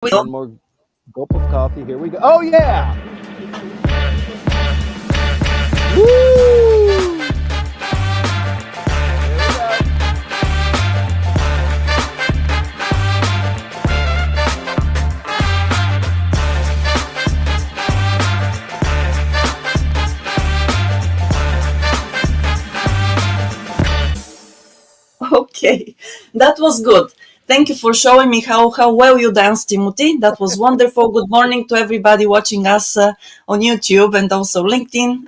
One more gulp of coffee. Here we go. Oh, yeah. Woo! Okay, that was good. Thank you for showing me how well you dance, Timothy. That was wonderful. Good morning to everybody watching us on YouTube and also LinkedIn,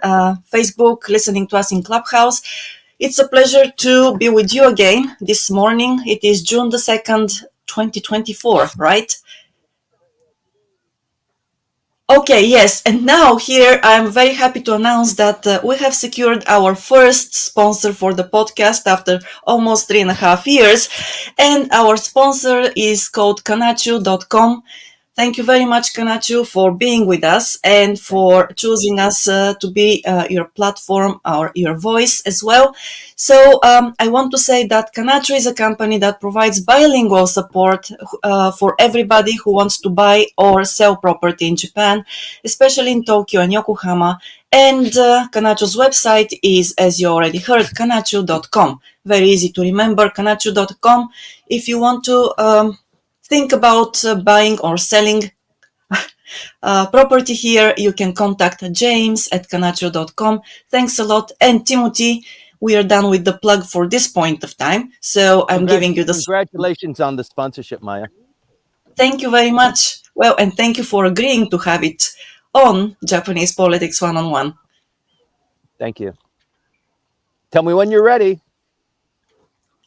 Facebook, listening to us in Clubhouse. It's a pleasure to be with you again this morning. It is June the 2nd, 2024, right? Okay, yes. And now here I'm very happy to announce that we have secured our first sponsor for the podcast after almost 3.5 years. And our sponsor is called Kanchu.com. Thank you very much, Kanchu, for being with us and for choosing us to be your platform or your voice as well. So I want to say that Kanchu is a company that provides bilingual support for everybody who wants to buy or sell property in Japan, especially in Tokyo and Yokohama. And Kanchu's website is, as you already heard, Kanchu.com. Very easy to remember, Kanchu.com. If you want to think about buying or selling property here, you can contact James at Kanchu.com. Thanks a lot. And Timothy, we are done with the plug for this point of time. So I'm giving you the... Congratulations on the sponsorship, Maya. Thank you very much. Well, and thank you for agreeing to have it on Japanese Politics One-on-One. Thank you. Tell me when you're ready.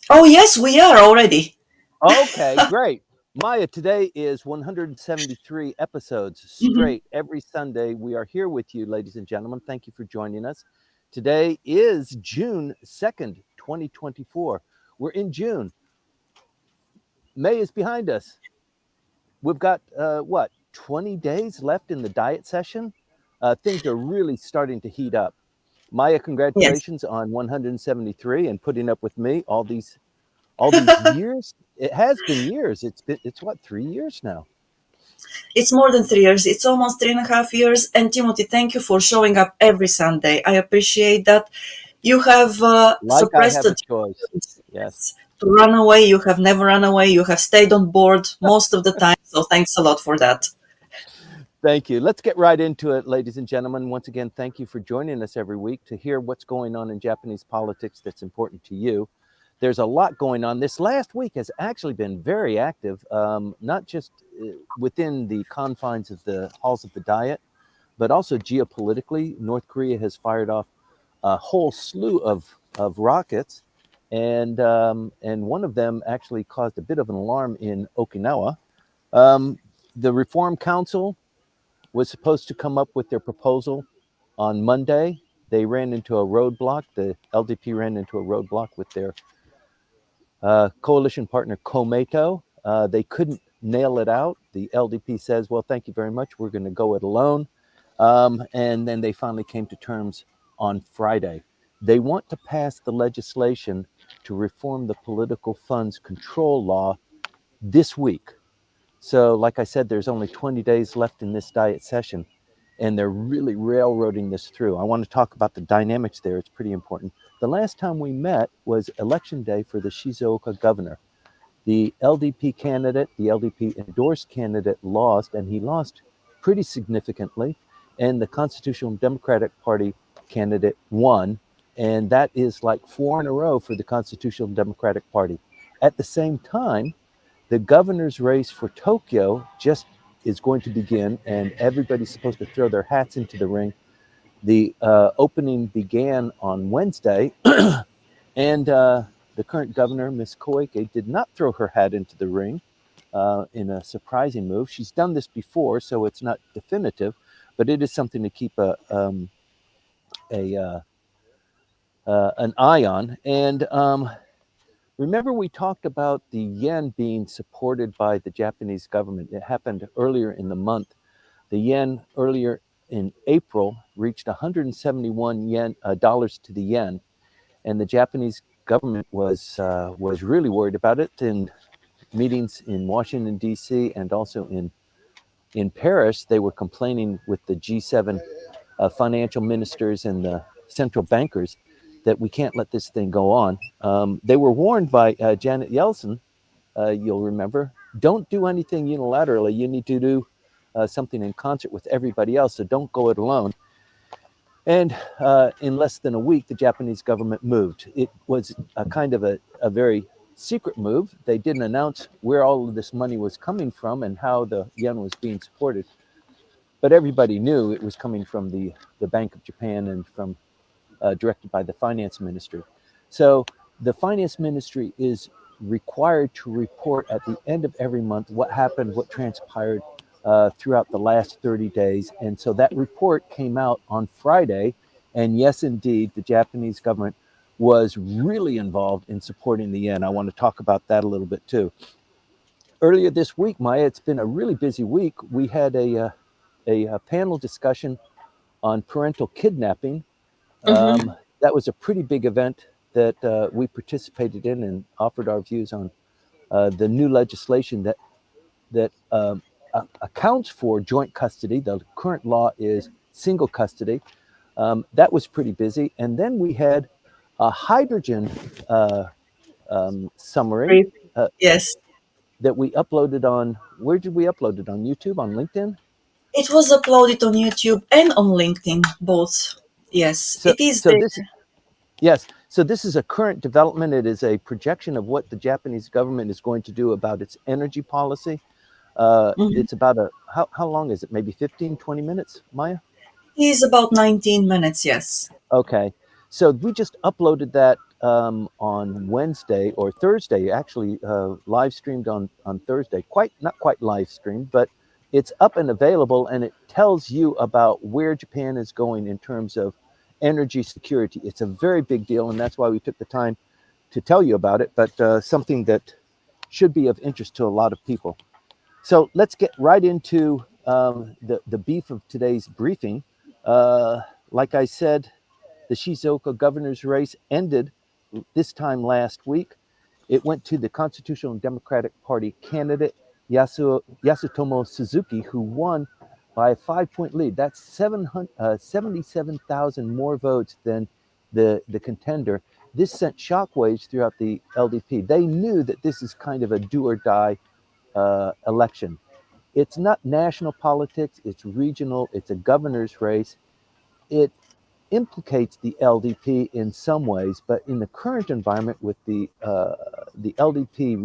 Oh, yes, we are already. Okay, great. Maya, today is 173 episodes straight. Every Sunday, we are here with you, ladies and gentlemen. Thank you for joining us. Today is June 2nd, 2024. We're in June. May is behind us. We've got, 20 days left in the diet session? Things are really starting to heat up. Maya, congratulations on 173 and putting up with me all these years. It has been years. It's what, 3 years now? It's more than 3 years. It's almost 3.5 years. And Timothy, thank you for showing up every Sunday. I appreciate that. You have suppressed I have a choice. Yes. To run away. You have never run away. You have stayed on board most of the time. So thanks a lot for that. Thank you. Let's get right into it, ladies and gentlemen. Once again, thank you for joining us every week to hear what's going on in Japanese politics that's important to you. There's a lot going on. This last week has actually been very active, not just within the confines of the halls of the Diet, but also geopolitically. North Korea has fired off a whole slew of rockets, and one of them actually caused a bit of an alarm in Okinawa. The Reform Council was supposed to come up with their proposal on Monday. They ran into a roadblock. The LDP ran into a roadblock with their coalition partner Komeito. They couldn't nail it out. The LDP says, well, thank you very much. We're going to go it alone. And then they finally came to terms on Friday. They want to pass the legislation to reform the political funds control law this week. So, like I said, there's only 20 days left in this diet session, and they're really railroading this through. I want to talk about the dynamics there. It's pretty important. The last time we met was election day for the Shizuoka governor. The LDP candidate, the LDP endorsed candidate lost, and he lost pretty significantly. And the Constitutional Democratic Party candidate won. And that is like 4 in a row for the Constitutional Democratic Party. At the same time, the governor's race for Tokyo just is going to begin, and everybody's supposed to throw their hats into the ring. The opening began on Wednesday, and the current governor, Ms. Koike, did not throw her hat into the ring in a surprising move. She's done this before, so it's not definitive, but it is something to keep an eye on. And remember, we talked about the yen being supported by the Japanese government. It happened earlier in the month. The yen earlier in April reached 171 dollars to the yen, and the Japanese government was really worried about it. And meetings in Washington, D.C., and also in Paris. They were complaining with the G7 financial ministers and the central bankers that we can't let this thing go on. They were warned by Janet Yellen, you'll remember, don't do anything unilaterally. You need to do something in concert with everybody else, so don't go it alone. And in less than a week, the Japanese government moved. It was a kind of a very secret move. They didn't announce where all of this money was coming from and how the yen was being supported. But everybody knew it was coming from the Bank of Japan and from directed by the finance ministry. So the finance ministry is required to report at the end of every month what happened, what transpired throughout the last 30 days. And so that report came out on Friday. And yes, indeed, the Japanese government was really involved in supporting the yen. I want to talk about that a little bit too. Earlier this week, Maya, it's been a really busy week. We had a panel discussion on parental kidnapping. Mm-hmm. That was a pretty big event that we participated in and offered our views on the new legislation that accounts for joint custody. The current law is single custody. That was pretty busy. And then we had a hydrogen summary Great. Yes. that we uploaded on, where did we upload it? On YouTube, on LinkedIn? It was uploaded on YouTube and on LinkedIn, both. Yes, So, it is so there. this, yes, so this is a current development. It is a projection of what the Japanese government is going to do about its energy policy. Mhm. It's about how long is it? Maybe 15, 20 minutes, Maya? It is about 19 minutes, yes. Okay. So we just uploaded that on Wednesday or Thursday, actually live streamed on Thursday. Not quite live streamed, but it's up and available, and it tells you about where Japan is going in terms of energy security. It's a very big deal, and that's why we took the time to tell you about it, but something that should be of interest to a lot of people. So let's get right into the beef of today's briefing. Like I said, the Shizuoka governor's race ended this time last week. It went to the Constitutional and Democratic Party candidate Yasutomo Suzuki, who won by a 5-point lead. That's 77,000 more votes than the contender. This sent shockwaves throughout the LDP. They knew that this is kind of a do or die election. It's not national politics, it's regional, it's a governor's race. It implicates the LDP in some ways, but in the current environment, with the LDP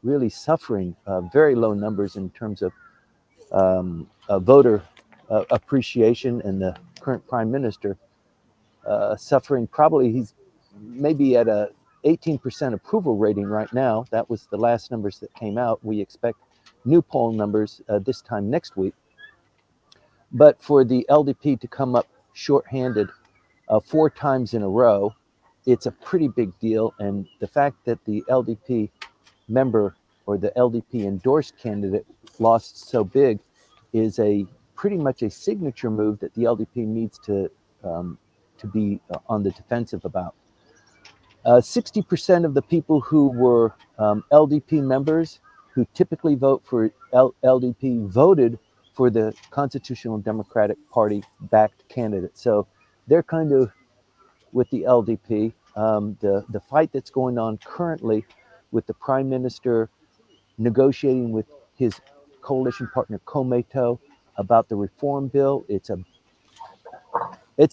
really suffering very low numbers in terms of voter appreciation, and the current prime minister suffering, probably he's maybe at a 18% approval rating right now. That was the last numbers that came out. We expect new poll numbers this time next week. But for the LDP to come up shorthanded 4 times in a row, it's a pretty big deal. And the fact that the LDP member or the LDP endorsed candidate lost so big is a pretty much a signature move that the LDP needs to be on the defensive about. 60% of the people who were LDP members, who typically vote for LDP, voted for the Constitutional Democratic Party backed candidate. So they're kind of with the LDP. The fight that's going on currently with the Prime Minister negotiating with his coalition partner Komeito about the reform bill. It's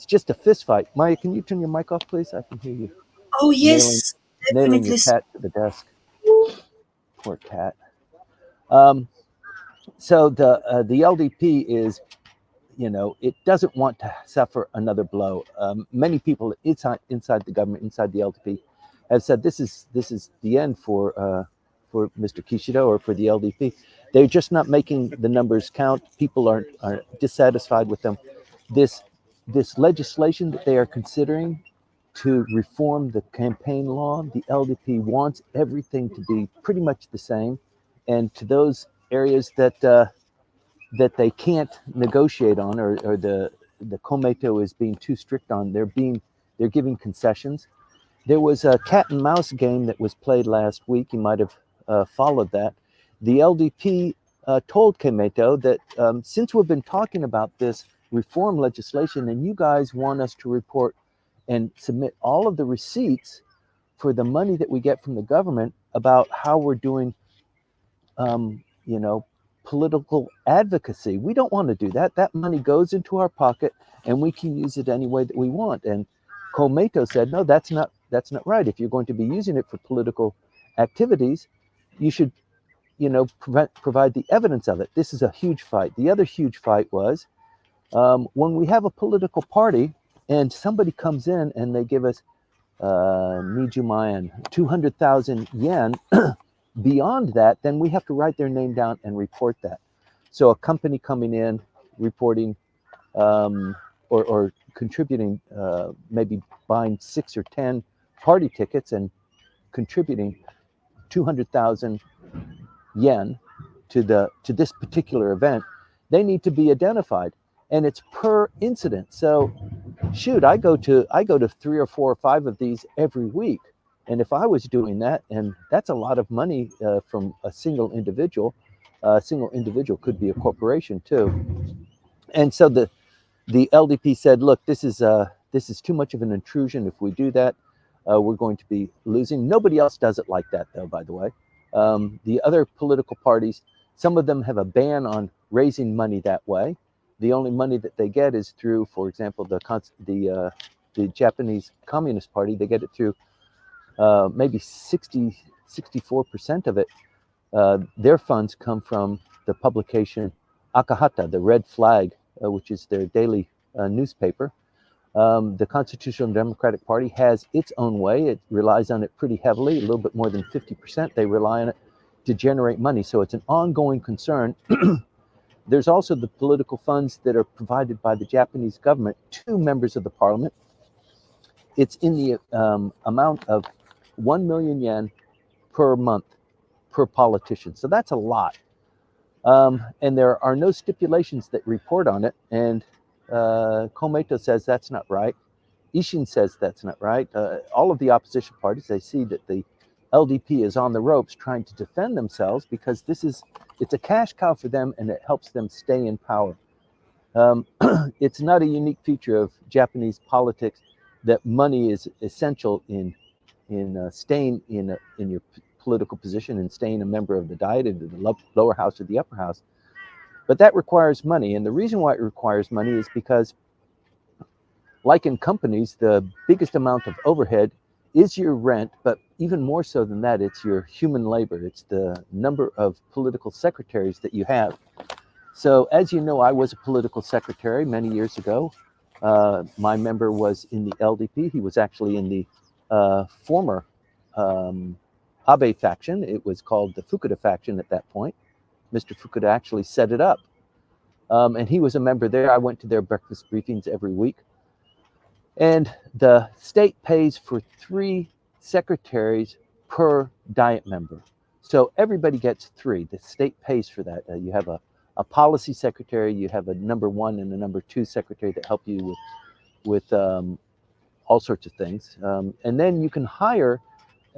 just a fist fight. Maya, can you turn your mic off, please? I can hear you Oh, nailing yes, nailing your definitely. cat to the desk. Poor cat. Um, so the LDP is, it doesn't want to suffer another blow. Many people inside the government, inside the LDP, have said this is the end for Mr. Kishida or for the LDP. They're just not making the numbers count. People are dissatisfied with them. This this legislation that they are considering to reform the campaign law, the LDP wants everything to be pretty much the same, and to those areas that they can't negotiate on, or the Komeito is being too strict on, they're giving concessions. There was a cat and mouse game that was played last week. You might have followed that. The LDP told Komeito that since we've been talking about this reform legislation and you guys want us to report and submit all of the receipts for the money that we get from the government about how we're doing, you know, political advocacy. We don't want to do that. That money goes into our pocket and we can use it any way that we want. And Komeito said, no, that's not right. If you're going to be using it for political activities, you should, you know, provide the evidence of it. This is a huge fight. The other huge fight was when we have a political party and somebody comes in and they give us Nijumayan, 200,000 yen. Beyond that, then we have to write their name down and report that. So a company coming in, reporting or contributing, maybe buying 6 or 10 party tickets and contributing 200,000 yen to this particular event, they need to be identified, and it's per incident. So, shoot, I go to 3 or 4 or 5 of these every week. And if I was doing that, and that's a lot of money from a single individual could be a corporation too. And so the LDP said, look, this is too much of an intrusion. If we do that, we're going to be losing. Nobody else does it like that, though, by the way. The other political parties, some of them have a ban on raising money that way. The only money that they get is through, for example, the Japanese Communist Party. They get it through maybe 64% of it. Their funds come from the publication Akahata, the Red Flag, which is their daily newspaper. The Constitutional Democratic Party has its own way. It relies on it pretty heavily, a little bit more than 50%. They rely on it to generate money. So it's an ongoing concern. There's also the political funds that are provided by the Japanese government to members of the parliament. It's in the amount of 1 million yen per month per politician. So that's a lot. And there are no stipulations that report on it. And Komeito says that's not right. Ishin says that's not right. All of the opposition parties, they see that the LDP is on the ropes trying to defend themselves because it's a cash cow for them and it helps them stay in power. It's not a unique feature of Japanese politics that money is essential in staying in your political position and staying a member of the Diet, in the lower house or the upper house. But that requires money. And the reason why it requires money is because, like in companies, the biggest amount of overhead is your rent, but even more so than that, it's your human labor. It's the number of political secretaries that you have. So as you know, I was a political secretary many years ago. My member was in the LDP. He was actually in the former Abe faction. It was called the Fukuda faction at that point. Mr. Fukuda actually set it up. And he was a member there. I went to their breakfast briefings every week. And the state pays for 3 secretaries per Diet member. So everybody gets 3. The state pays for that. You have a policy secretary, you have a number 1 and a number 2 secretary that help you with all sorts of things. And then you can hire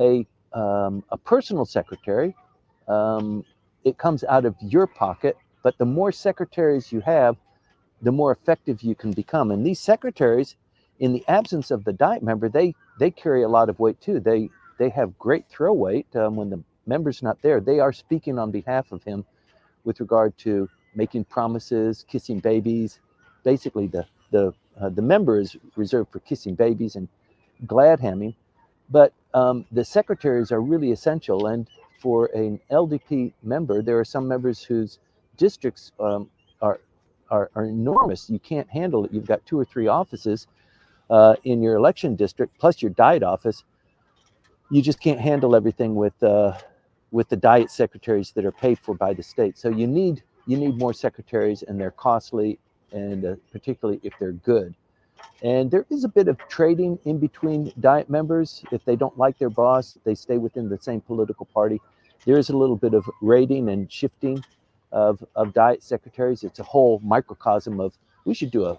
a personal secretary. It comes out of your pocket, but the more secretaries you have, the more effective you can become. And these secretaries, in the absence of the Diet member, they carry a lot of weight too. They have great throw weight. When the member's not there, they are speaking on behalf of him with regard to making promises, kissing babies. Basically, the member is reserved for kissing babies and glad hamming, but the secretaries are really essential. And for an LDP member, there are some members whose districts are enormous. You can't handle it. You've got 2 or 3 offices in your election district, plus your Diet office. You just can't handle everything with the Diet secretaries that are paid for by the state. So you need more secretaries, and they're costly, and particularly if they're good. And there is a bit of trading in between Diet members. If they don't like their boss, they stay within the same political party. There is a little bit of raiding and shifting of Diet secretaries. It's a whole microcosm of. We should do a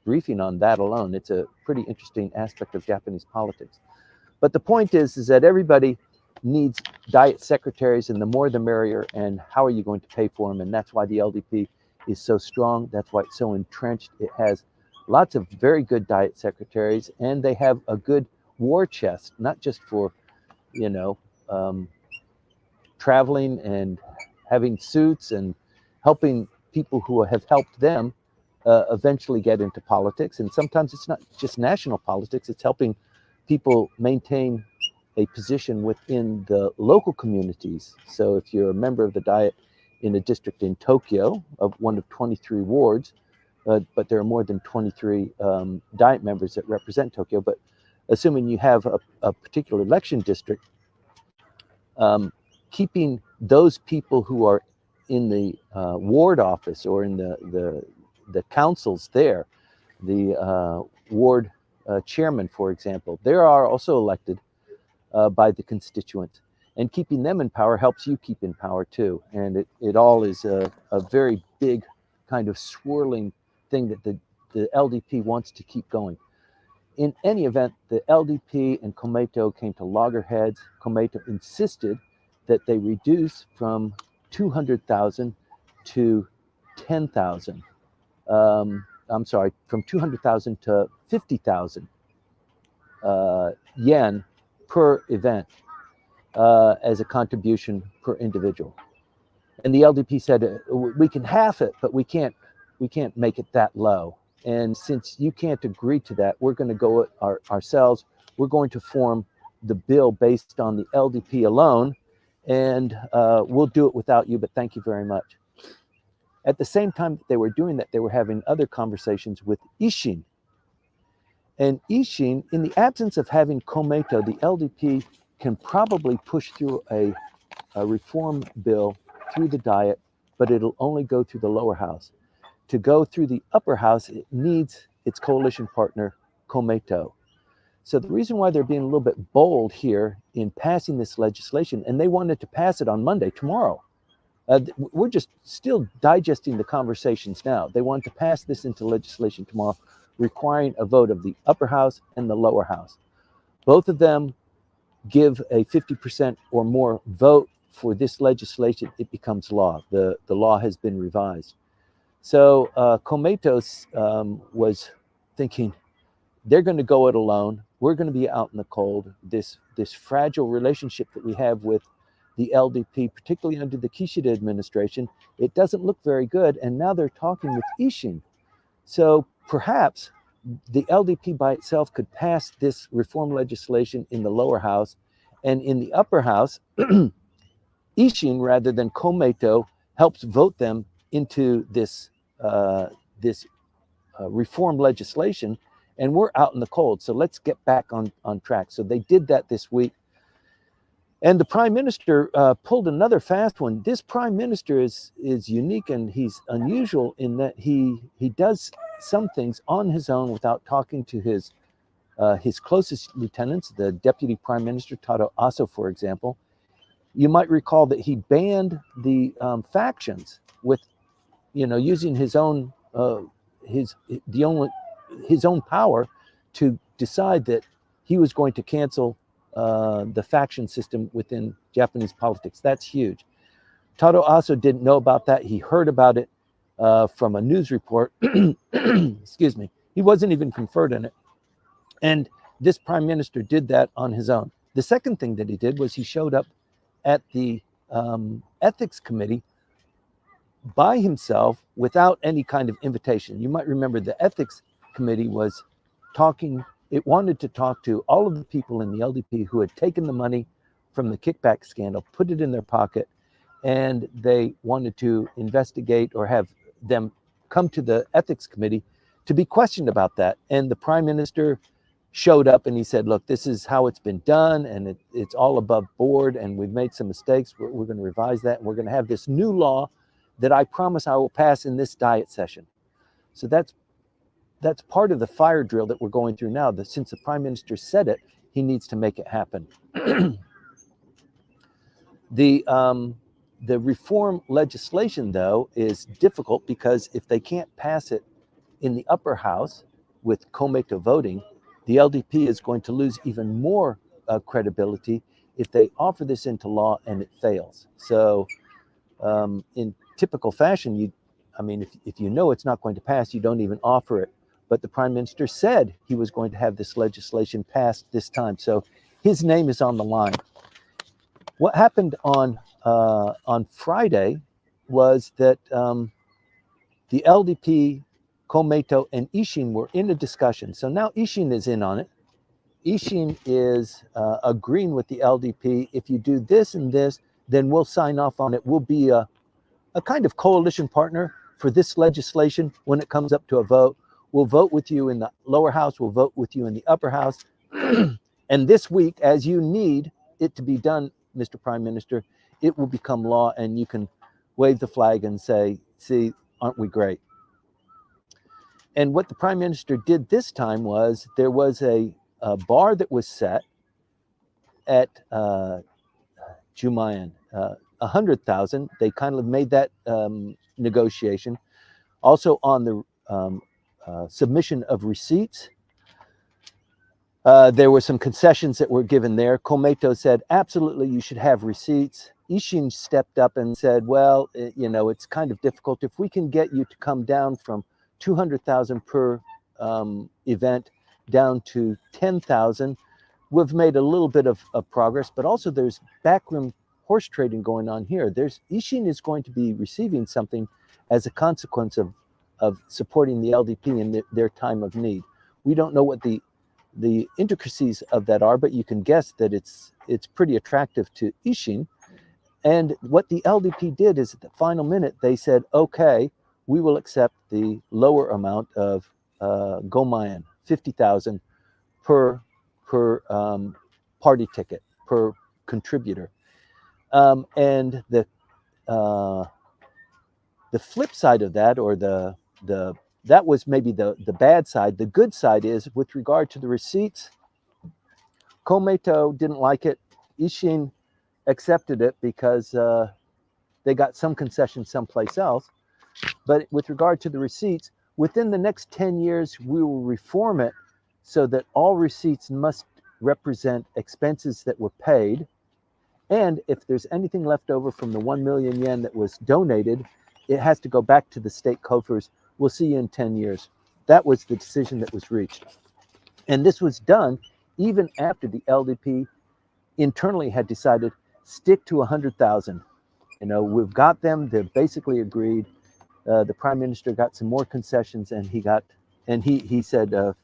briefing on that alone. It's a pretty interesting aspect of Japanese politics. But the point is that everybody needs diet secretaries, and the more the merrier. And how are you going to pay for them? And that's why the LDP is so strong. That's why it's so entrenched. It has lots of very good diet secretaries, and they have a good war chest, not just for, traveling and having suits and helping people who have helped them eventually get into politics. And sometimes it's not just national politics, it's helping people maintain a position within the local communities. So if you're a member of the Diet in a district in Tokyo, of one of 23 wards, but there are more than 23 Diet members that represent Tokyo. But assuming you have a particular election district, keeping those people who are in the ward office or in the councils there, the ward chairman, for example, they are also elected by the constituents. And keeping them in power helps you keep in power too. And it all is a very big kind of swirling thing that the LDP wants to keep going. In any event, the LDP and Komeito came to loggerheads. Komeito insisted that they reduce from 200,000 to 10,000. I'm sorry, from 200,000 to 50,000 yen per event as a contribution per individual. And the LDP said, we can half it, but we can't make it that low. And since you can't agree to that, we're going to go ourselves. We're going to form the bill based on the LDP alone, and we'll do it without you, but thank you very much. At the same time that they were doing that, they were having other conversations with Ishin. And Ishin, in the absence of having Komeito, the LDP can probably push through a reform bill through the Diet, but it'll only go through the lower house. To go through the upper house, it needs its coalition partner, Komeito. So the reason why they're being a little bit bold here in passing this legislation, and they wanted to pass it on Monday, tomorrow. We're just still digesting the conversations now. They want to pass this into legislation tomorrow, requiring a vote of the upper house and the lower house. Both of them give a 50% or more vote for this legislation, it becomes law. The law has been revised. So Komeito was thinking, they're going to go it alone. We're going to be out in the cold. This fragile relationship that we have with the LDP, particularly under the Kishida administration, it doesn't look very good. And now they're talking with Ishin. So perhaps the LDP by itself could pass this reform legislation in the lower house, and in the upper house, Ishin, rather than Komeito, helps vote them into this reform legislation, and we're out in the cold. So let's get back on track. So they did that this week. And the prime minister pulled another fast one. This prime minister is unique, and he's unusual in that he does some things on his own without talking to his closest lieutenants, the deputy prime minister, Taro Aso, for example. You might recall that he banned the factions with, using his own his own power to decide that he was going to cancel the faction system within Japanese politics. That's huge. Taro Aso didn't know about that. He heard about it from a news report. Excuse me. He wasn't even conferred in it. And this prime minister did that on his own. The second thing that he did was he showed up at the ethics committee by himself without any kind of invitation. You might remember the ethics committee was talking, it wanted to talk to all of the people in the LDP who had taken the money from the kickback scandal, put it in their pocket, and they wanted to investigate or have them come to the ethics committee to be questioned about that. And the prime minister showed up and he said, look, this is how it's been done, and it's all above board, and we've made some mistakes. We're going to revise that, and we're going to have this new law that I promise I will pass in this diet session. So that's part of the fire drill that we're going through now. That since the prime minister said it, he needs to make it happen. The reform legislation, though, is difficult because if they can't pass it in the upper house with Komeito voting, the LDP is going to lose even more credibility if they offer this into law and it fails. So in typical fashion, if you know it's not going to pass, you don't even offer it. But the prime minister said he was going to have this legislation passed this time. So his name is on the line. What happened on Friday was that the LDP, Komeito, and Ishin were in a discussion. So now Ishin is in on it. Ishin is agreeing with the LDP. If you do this and this, then we'll sign off on it. We'll be a kind of coalition partner for this legislation when it comes up to a vote. We'll vote with you in the lower house. We'll vote with you in the upper house. And this week, as you need it to be done, Mr. Prime Minister, it will become law and you can wave the flag and say, see, aren't we great? And what the Prime Minister did this time was there was a bar that was set at Jumayan, 100,000. They kind of made that negotiation. Also on the submission of receipts, there were some concessions that were given there. Komeito said, absolutely, you should have receipts. Ishin stepped up and said, well, it's kind of difficult. If we can get you to come down from 200,000 per event down to 10,000, we've made a little bit of progress, but also there's backroom horse trading going on here. Ishin is going to be receiving something as a consequence of supporting the LDP in their time of need. We don't know what the intricacies of that are, but you can guess that it's pretty attractive to Ishin. And what the LDP did is at the final minute, they said, okay, we will accept the lower amount of Gomayan, 50,000 per party ticket, per contributor. And the flip side of that, or that was maybe the bad side. The good side is, with regard to the receipts, Komeito didn't like it. Ishin accepted it because they got some concession someplace else. But with regard to the receipts, within the next 10 years, we will reform it so that all receipts must represent expenses that were paid. And if there's anything left over from the 1 million yen that was donated, it has to go back to the state coffers. We'll see you in 10 years. That was the decision that was reached. And this was done even after the LDP internally had decided, stick to 100,000. We've got them. They've basically agreed. The prime minister got some more concessions, and he said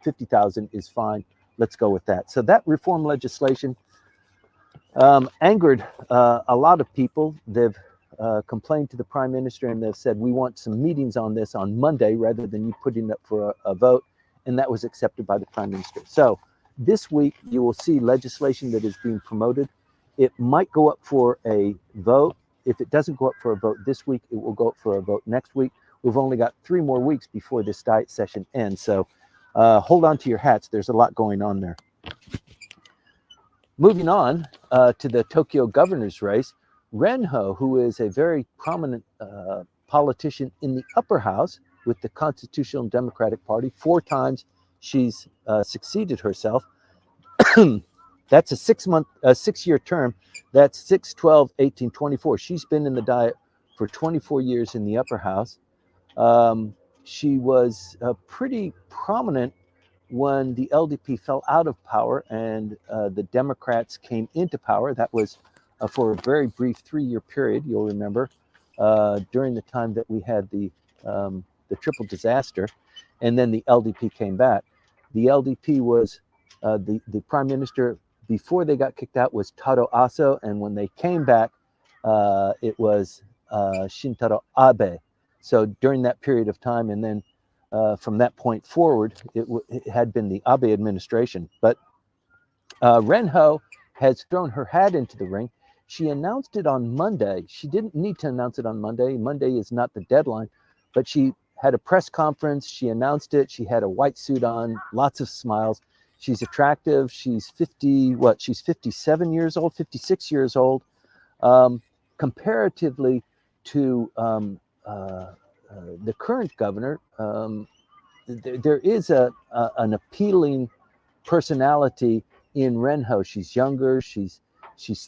50,000 is fine. Let's go with that. So that reform legislation angered a lot of people. They've complained to the prime minister, and they've said, we want some meetings on this on Monday rather than you putting up for a vote. And that was accepted by the prime minister. So this week, you will see legislation that is being promoted. It might go up for a vote. If it doesn't go up for a vote this week, it will go up for a vote next week. We've only got 3 more weeks before this diet session ends. So hold on to your hats. There's a lot going on there. Moving on to the Tokyo governor's race, Renho, who is a very prominent politician in the upper house with the Constitutional and Democratic Party, 4 times she's succeeded herself. That's a 6-year term. That's 6, 12, 18, 24. She's been in the Diet for 24 years in the upper house. She was pretty prominent when the LDP fell out of power and the Democrats came into power. That was for a very brief 3-year period, you'll remember, during the time that we had the triple disaster, and then the LDP came back. The LDP was the prime minister before they got kicked out was Taro Aso, and when they came back, it was Shintaro Abe. So during that period of time, and then from that point forward, it had been the Abe administration. But Renho has thrown her hat into the ring. She announced it on Monday. She didn't need to announce it on Monday. Monday is not the deadline, but she had a press conference. She announced it. She had a white suit on, lots of smiles. She's attractive. She's 57 years old, 56 years old. Comparatively to the current governor, there is an appealing personality in Renho. She's younger, she's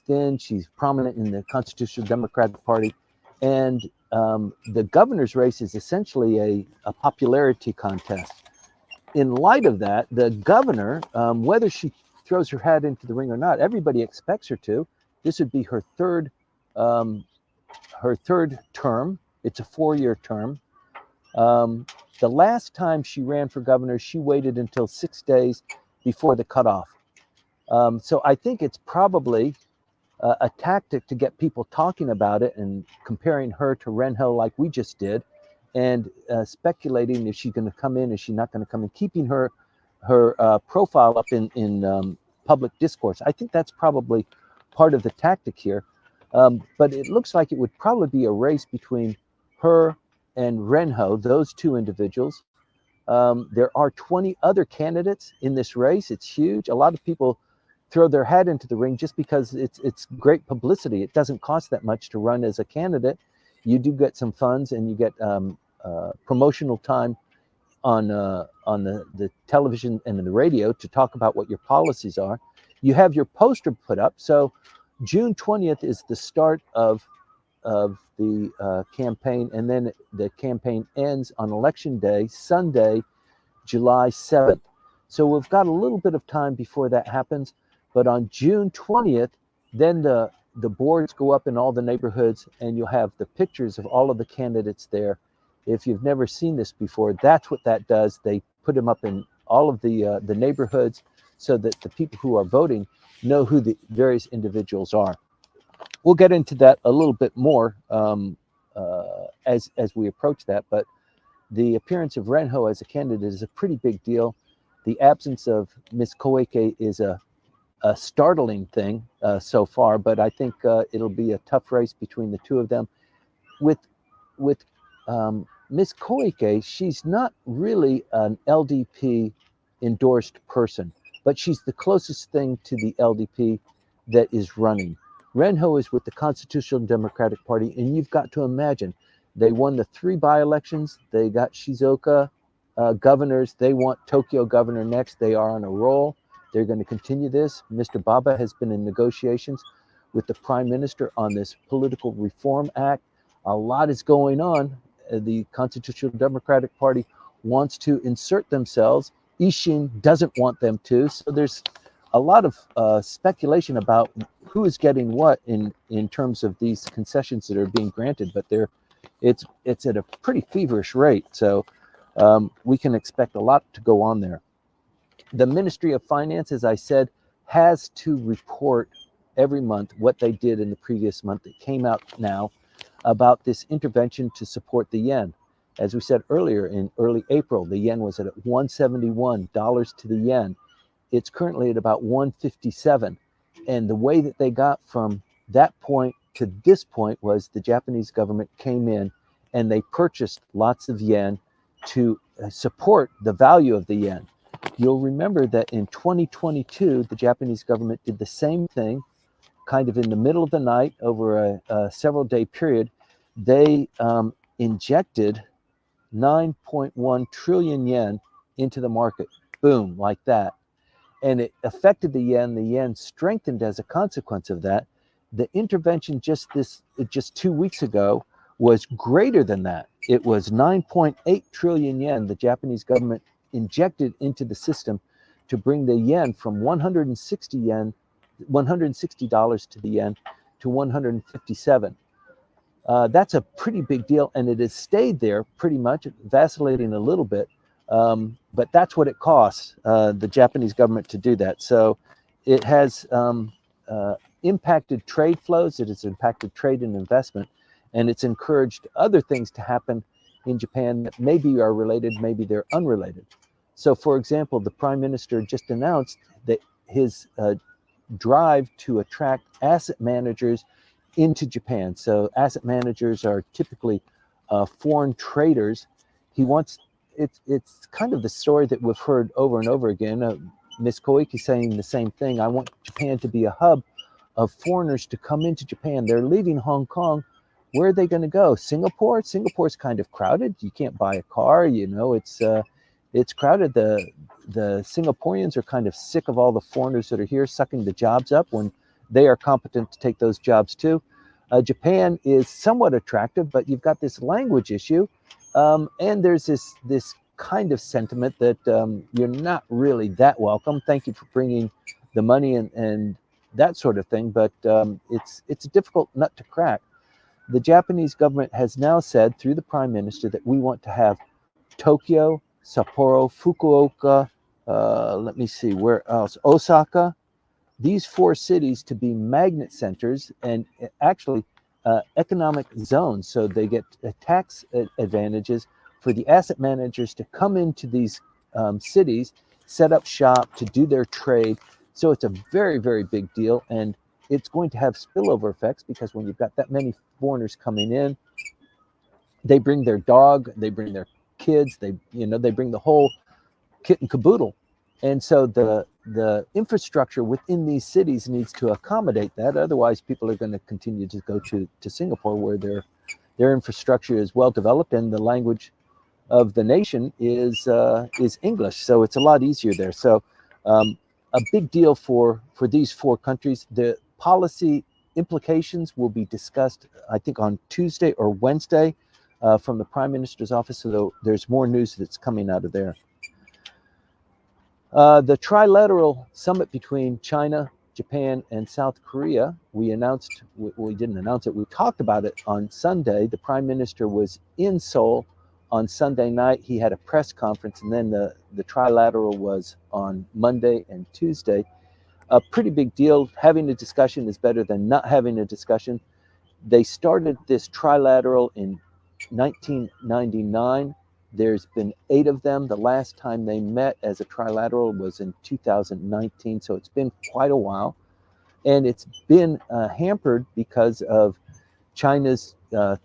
thin, she's prominent in the Constitutional Democratic Party, and the governor's race is essentially a popularity contest. In light of that, the governor, whether she throws her hat into the ring or not, everybody expects her to. This would be her third term. It's a 4-year term. The last time she ran for governor, she waited until 6 days before the cutoff. So I think it's probably a tactic to get people talking about it and comparing her to Renho like we just did, and speculating if she's going to come in, is she not going to come in, keeping her profile up in public discourse. I think that's probably part of the tactic here. But it looks like it would probably be a race between her and Renho, those two individuals. There are 20 other candidates in this race. It's huge. A lot of people throw their hat into the ring just because it's great publicity. It doesn't cost that much to run as a candidate. You do get some funds, and you get promotional time on the television and the radio to talk about what your policies are. You have your poster put up. So June 20th is the start of the campaign, and then the campaign ends on election day, Sunday, July 7th. So we've got a little bit of time before that happens. But on June 20th, then the boards go up in all the neighborhoods, and you'll have the pictures of all of the candidates there. If you've never seen this before, that's what that does. They put them up in all of the neighborhoods so that the people who are voting know who the various individuals are. We'll get into that a little bit more as we approach that. But the appearance of Renho as a candidate is a pretty big deal. The absence of Ms. Koike is a startling thing so far, but I think it'll be a tough race between the two of them. With Ms. Koike, she's not really an LDP endorsed person, but she's the closest thing to the LDP that is running. Renho is with the Constitutional Democratic Party, and you've got to imagine they won the 3 by-elections. They got Shizuoka governors. They want Tokyo governor next. They are on a roll. They're going to continue this. Mr. Baba has been in negotiations with the Prime Minister on this Political Reform Act. A lot is going on. The Constitutional Democratic Party wants to insert themselves. Ishin doesn't want them to. So there's a lot of speculation about who is getting what in terms of these concessions that are being granted. But it's at a pretty feverish rate. So we can expect a lot to go on there. The Ministry of Finance, as I said, has to report every month what they did in the previous month. It came out now about this intervention to support the yen. As we said earlier, in early April, the yen was at $171 to the yen. It's currently at about 157. And the way that they got from that point to this point was the Japanese government came in and they purchased lots of yen to support the value of the yen. You'll remember that in 2022, the Japanese government did the same thing, kind of in the middle of the night over a several-day period. They injected 9.1 trillion yen into the market. Boom, like that. And it affected the yen. The yen strengthened as a consequence of that. The intervention just 2 weeks ago was greater than that. It was 9.8 trillion yen the Japanese government injected into the system to bring the yen from $160 to the yen to 157. That's a pretty big deal, and it has stayed there pretty much, vacillating a little bit. But that's what it costs the Japanese government to do that. So it has impacted trade flows. It has impacted trade and investment, and it's encouraged other things to happen in Japan that maybe are related, maybe they're unrelated. So, for example, the Prime Minister just announced that his drive to attract asset managers into Japan. So asset managers are typically foreign traders. He wants, it's kind of the story that we've heard over and over again. Ms. Koike saying the same thing. I want Japan to be a hub of foreigners to come into Japan. They're leaving Hong Kong. Where are they going to go? Singapore? Singapore's kind of crowded. You can't buy a car. You know, it's It's crowded. The Singaporeans are kind of sick of all the foreigners that are here sucking the jobs up when they are competent to take those jobs too. Japan is somewhat attractive, but you've got this language issue, and there's this kind of sentiment that you're not really that welcome. Thank you for bringing the money and that sort of thing, but it's a difficult nut to crack. The Japanese government has now said through the Prime Minister that we want to have Tokyo, Sapporo, Fukuoka, let me see, where else? Osaka, these four cities to be magnet centers and actually economic zones. So they get tax advantages for the asset managers to come into these cities, set up shop to do their trade. So it's a very, very big deal. And it's going to have spillover effects because when you've got that many foreigners coming in, they bring their dog, they bring their kids, they bring the whole kit and caboodle. And so the infrastructure within these cities needs to accommodate that. Otherwise, people are going to continue to go to Singapore, where their infrastructure is well developed and the language of the nation is English. So it's a lot easier there. So a big deal for these four countries. The policy implications will be discussed, I think, on Tuesday or Wednesday from the Prime Minister's office. So there's more news that's coming out of there. The Trilateral Summit between China, Japan, and South Korea, we didn't announce it, we talked about it on Sunday. The Prime Minister was in Seoul on Sunday night. He had a press conference, and then the Trilateral was on Monday and Tuesday. A pretty big deal. Having a discussion is better than not having a discussion. They started this Trilateral in 1999. There's been 8 of them. The last time they met as a trilateral was in 2019, so it's been quite a while. And it's been hampered because of China's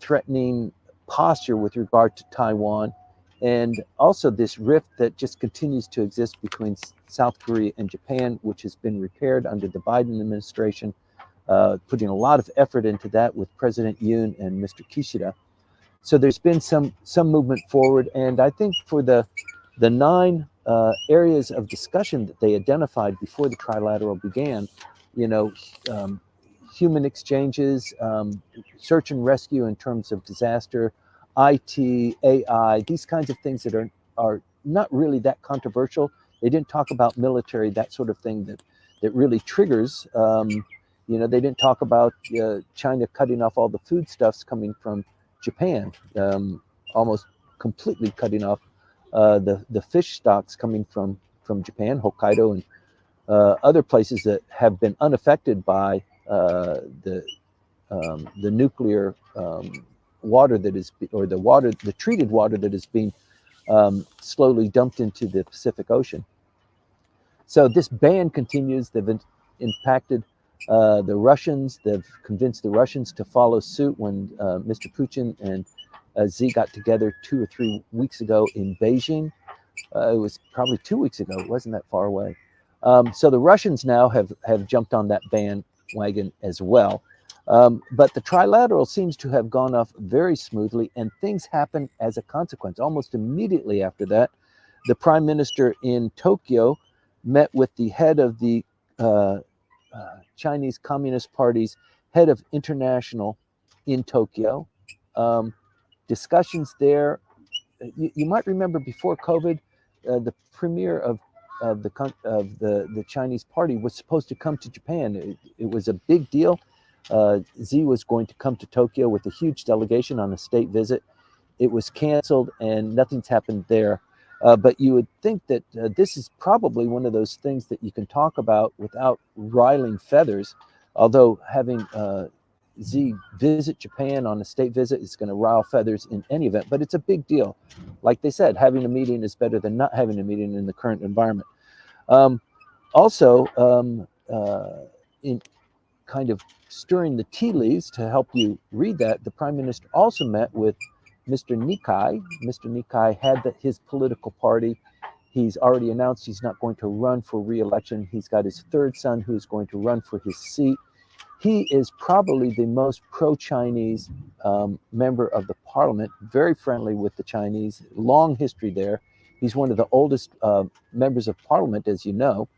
threatening posture with regard to Taiwan, and also this rift that just continues to exist between South Korea and Japan, which has been repaired under the Biden administration, putting a lot of effort into that with President Yoon and Mr. Kishida. So there's been some movement forward, and I think for the 9 areas of discussion that they identified before the trilateral began, human exchanges, search and rescue in terms of disaster, IT, AI, these kinds of things that are not really that controversial. They didn't talk about military, that sort of thing that really triggers. They didn't talk about China cutting off all the foodstuffs coming from Japan, almost completely cutting off the fish stocks coming from Japan, Hokkaido, and other places that have been unaffected by the nuclear water that is, or the treated water that is being slowly dumped into the Pacific Ocean. So this ban continues. They've impacted the Russians. They've convinced the Russians to follow suit when Mr. Putin and Xi got together 2 or 3 weeks ago in Beijing. It was probably 2 weeks ago. It wasn't that far away. So the Russians now have jumped on that bandwagon as well. But the trilateral seems to have gone off very smoothly, and things happen as a consequence. Almost immediately after that, the Prime Minister in Tokyo met with the head of the Chinese Communist Party's head of international in Tokyo. Discussions there. You might remember before COVID, the premier of the Chinese party was supposed to come to Japan. It was a big deal. Xi was going to come to Tokyo with a huge delegation on a state visit. It was canceled, and nothing's happened there. But you would think that this is probably one of those things that you can talk about without riling feathers, although having Xi visit Japan on a state visit is going to rile feathers in any event, but it's a big deal. Like they said, having a meeting is better than not having a meeting in the current environment. In kind of stirring the tea leaves to help you read that, the Prime Minister also met with Mr. Nikai. Mr. Nikai had his political party. He's already announced he's not going to run for re-election. He's got his third son who's going to run for his seat. He is probably the most pro-Chinese member of the parliament, very friendly with the Chinese, long history there. He's one of the oldest members of parliament, as you know.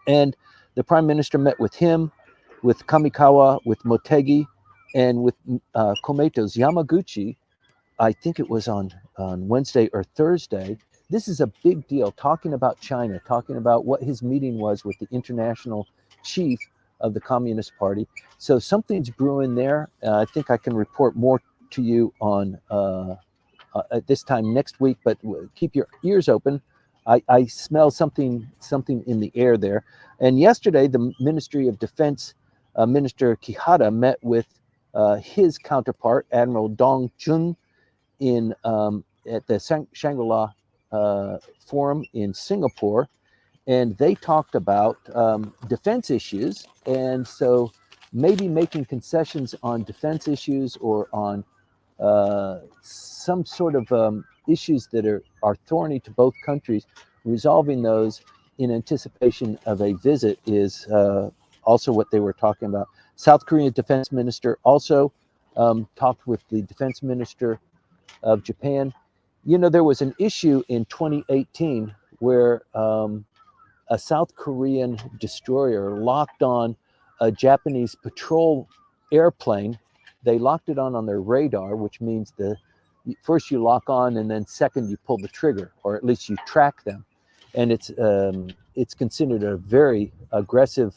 And the prime minister met with him, with Kamikawa, with Motegi, and with Komeito's Yamaguchi. I think it was on Wednesday or Thursday. This is a big deal, talking about China, talking about what his meeting was with the international chief of the Communist Party. So something's brewing there. I think I can report more to you on at this time next week, but keep your ears open. I smell something in the air there. And yesterday, the Ministry of Defense Minister Kihara met with his counterpart, Admiral Dong Jun, in at the Shangri-La Forum in Singapore, and they talked about defense issues, and so maybe making concessions on defense issues or on some sort of issues that are thorny to both countries. Resolving those in anticipation of a visit is also what they were talking about. South Korean defense minister also talked with the defense minister of Japan. You know, there was an issue in 2018 where a South Korean destroyer locked on a Japanese patrol airplane. They locked it on their radar, which means first you lock on, and then second you pull the trigger, or at least you track them. And it's considered a very aggressive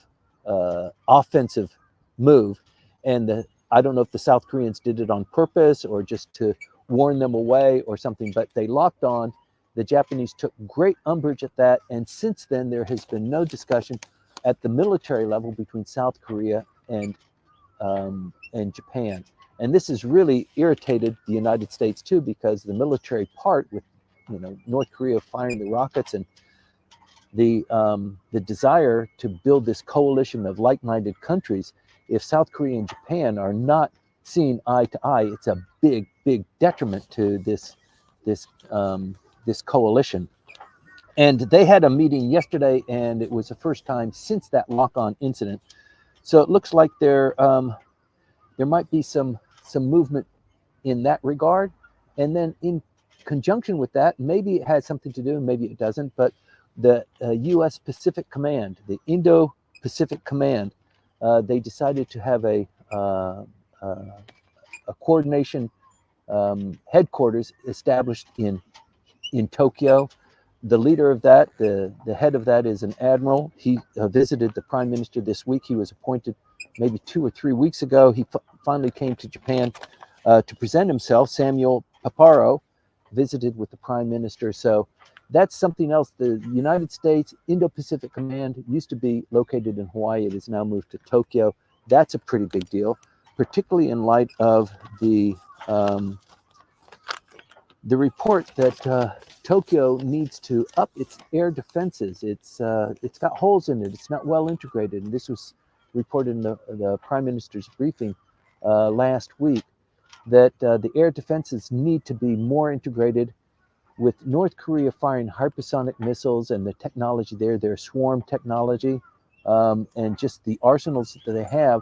offensive move. And I don't know if the South Koreans did it on purpose or just to warn them away or something, but they locked on. The Japanese took great umbrage at that, and since then there has been no discussion at the military level between South Korea and Japan. And this has really irritated the United States too, because the military part, with North Korea firing the rockets and the desire to build this coalition of like-minded countries, if South Korea and Japan are not seeing eye to eye, it's a big detriment to this coalition. And they had a meeting yesterday, and it was the first time since that lock-on incident. So it looks like there might be some movement in that regard. And then in conjunction with that, maybe it has something to do, maybe it doesn't, but the U.S. Pacific Command, the Indo-Pacific Command, they decided to have a coordination headquarters established in Tokyo. The leader of that, the head of that, is an admiral. He visited the prime minister this week. He was appointed maybe 2 or 3 weeks ago. He finally came to Japan to present himself. Samuel Paparo visited with the prime minister. So that's something else. The United States Indo-Pacific Command used to be located in Hawaii. It has now moved to Tokyo. That's a pretty big deal, particularly in light of the report that Tokyo needs to up its air defenses. It's got holes in it. It's not well integrated. And this was reported in the Prime Minister's briefing last week, that the air defenses need to be more integrated with North Korea firing hypersonic missiles and the technology there, their swarm technology, and just the arsenals that they have.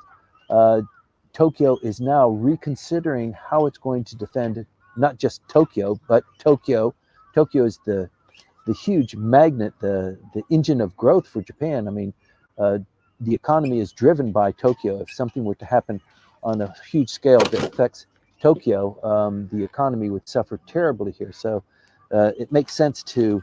Tokyo is now reconsidering how it's going to defend not just Tokyo, but Tokyo. Tokyo is the huge magnet, the engine of growth for Japan. I mean, the economy is driven by Tokyo. If something were to happen on a huge scale that affects Tokyo, the economy would suffer terribly here. So it makes sense to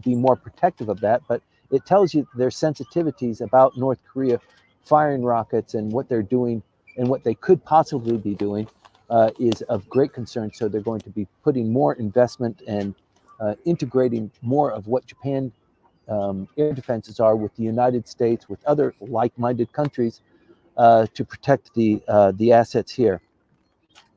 be more protective of that. But it tells you their sensitivities about North Korea firing rockets and what they're doing and what they could possibly be doing is of great concern. So they're going to be putting more investment and integrating more of what Japan air defenses are with the United States, with other like-minded countries, to protect the assets here.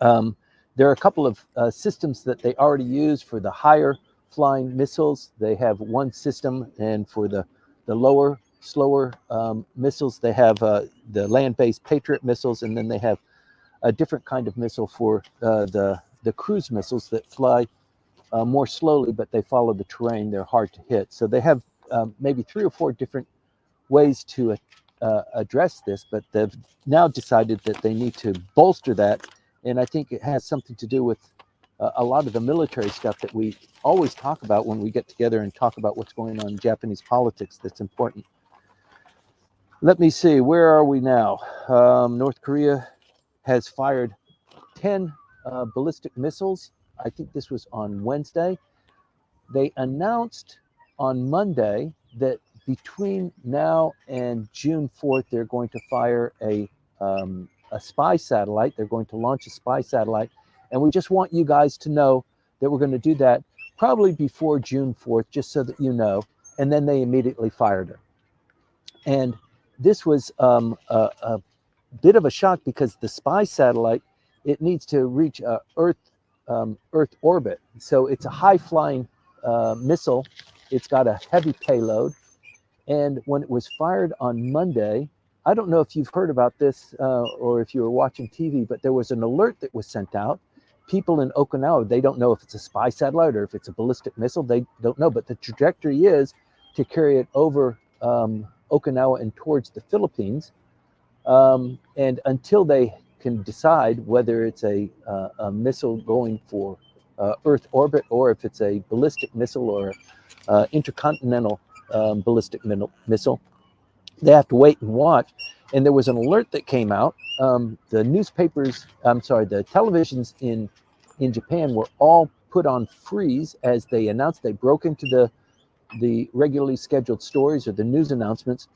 There are a couple of systems that they already use for the higher flying missiles. They have one system, and for the lower, slower missiles, they have the land-based Patriot missiles, and then they have a different kind of missile for the cruise missiles that fly more slowly, but they follow the terrain. They're hard to hit. So they have maybe 3 or 4 different ways to address this, but they've now decided that they need to bolster that. And I think it has something to do with a lot of the military stuff that we always talk about when we get together and talk about what's going on in Japanese politics that's important. Let me see, where are we now? North Korea has fired 10 ballistic missiles. I think this was on Wednesday. They announced on Monday that between now and June 4th, they're going to fire a spy satellite. They're going to launch a spy satellite. And we just want you guys to know that we're going to do that probably before June 4th, just so that you know. And then they immediately fired her. And this was a bit of a shock because the spy satellite, it needs to reach Earth orbit. So it's a high-flying missile. It's got a heavy payload. And when it was fired on Monday, I don't know if you've heard about this or if you were watching TV, but there was an alert that was sent out. People in Okinawa, they don't know if it's a spy satellite or if it's a ballistic missile. They don't know, but the trajectory is to carry it over Okinawa and towards the Philippines. And until they can decide whether it's a missile going for Earth orbit or if it's a ballistic missile or intercontinental ballistic missile, they have to wait and watch. And there was an alert that came out. The newspapers, the televisions in Japan were all put on freeze as they announced. They broke into the regularly scheduled stories or the news announcements,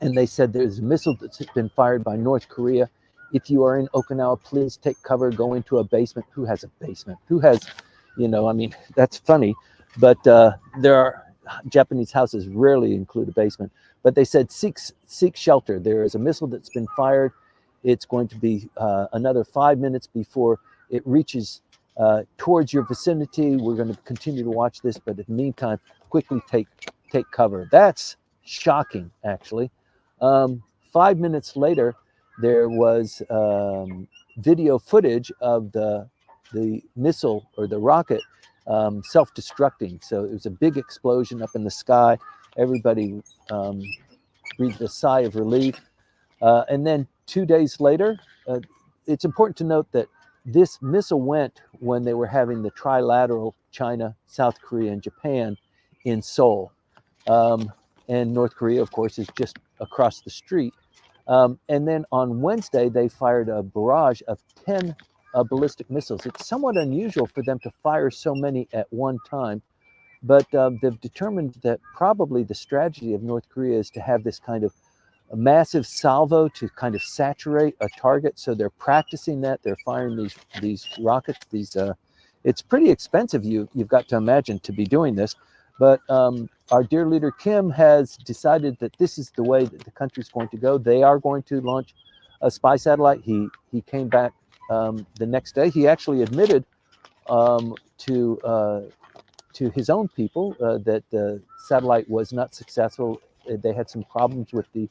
and they said there's a missile that's been fired by North Korea. If you are in Okinawa, please take cover, go into a basement. Who has a basement? Who has, that's funny, but there are Japanese houses rarely include a basement. But they said seek shelter. There is a missile that's been fired. It's going to be another 5 minutes before it reaches towards your vicinity. We're going to continue to watch this, but in the meantime, quickly take cover. That's shocking, actually. 5 minutes later, there was video footage of the missile or the rocket self-destructing. So it was a big explosion up in the sky. Everybody breathed a sigh of relief. And then 2 days later, it's important to note that this missile went when they were having the Trilateral, China, South Korea, and Japan in Seoul. And North Korea, of course, is just across the street. And then on Wednesday, they fired a barrage of 10 ballistic missiles. It's somewhat unusual for them to fire so many at one time, but they've determined that probably the strategy of North Korea is to have this kind of a massive salvo to kind of saturate a target. So they're practicing that. They're firing these rockets. It's pretty expensive, you've got to imagine, to be doing this. But our dear leader Kim has decided that this is the way that the country's going to go. They are going to launch a spy satellite. He came back the next day. He actually admitted to his own people that the satellite was not successful. They had some problems with the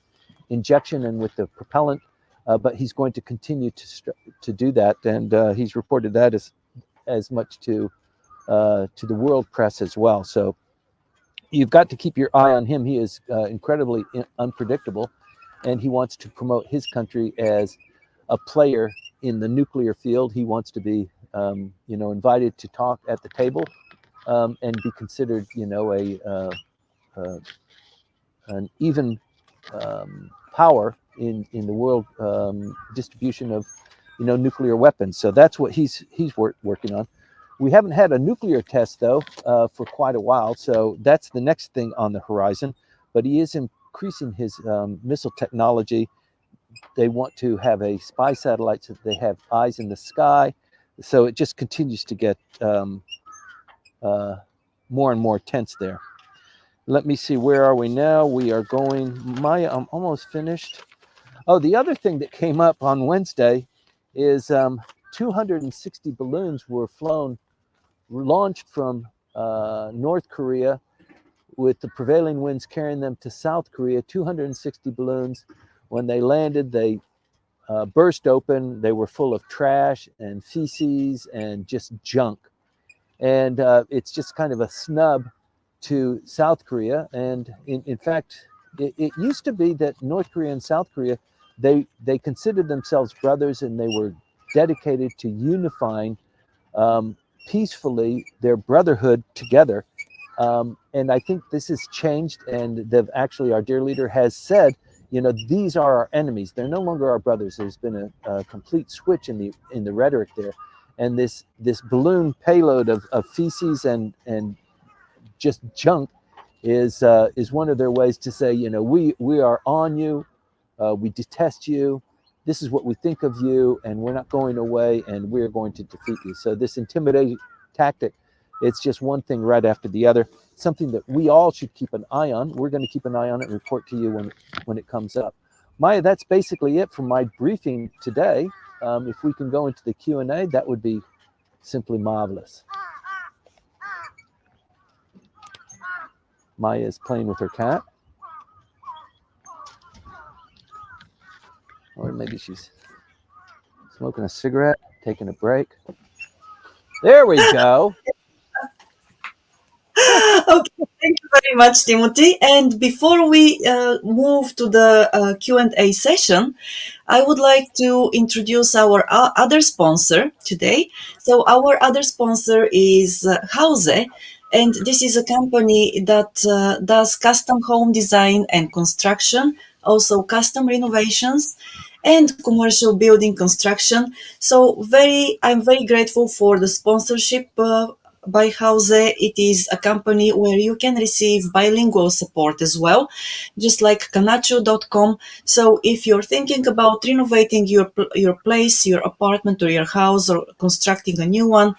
injection and with the propellant, but he's going to continue to do that, and he's reported that as much to the world press as well. So you've got to keep your eye on him. He is incredibly unpredictable, and he wants to promote his country as a player in the nuclear field. He wants to be, invited to talk at the table and be considered, an even power in the world distribution of, nuclear weapons. So that's what he's working on. We haven't had a nuclear test, though, for quite a while. So that's the next thing on the horizon. But he is increasing his missile technology. They want to have a spy satellite so that they have eyes in the sky. So it just continues to get more and more tense there. Let me see, where are we now? We are going, Maya, I'm almost finished. Oh, the other thing that came up on Wednesday is 260 balloons were launched from North Korea with the prevailing winds carrying them to South Korea. 260 balloons. When they landed, they burst open. They were full of trash and feces and just junk. And it's just kind of a snub to South Korea. And in fact, it used to be that North Korea and South Korea, they considered themselves brothers, and they were dedicated to unifying peacefully their brotherhood together. And I think this has changed, and actually our dear leader has said, these are our enemies. They're no longer our brothers. There's been a complete switch in the rhetoric there, and this balloon payload of feces and just junk is one of their ways to say, we are on you, we detest you. This is what we think of you, and we're not going away, and we're going to defeat you. So this intimidating tactic, it's just one thing right after the other, something that we all should keep an eye on. We're going to keep an eye on it and report to you when it comes up. Maya, that's basically it for my briefing today. If we can go into the Q&A, that would be simply marvelous. Maya is playing with her cat. Or maybe she's smoking a cigarette, taking a break. There we go. Okay, thank you very much, Timothy. And before we move to the Q&A session, I would like to introduce our other sponsor today. So our other sponsor is Houze, and this is a company that does custom home design and construction, also custom renovations and commercial building construction. So I'm very grateful for the sponsorship by Houze. It is a company where you can receive bilingual support as well, just like Kanchu.com. So if you're thinking about renovating your place, your apartment or your house, or constructing a new one,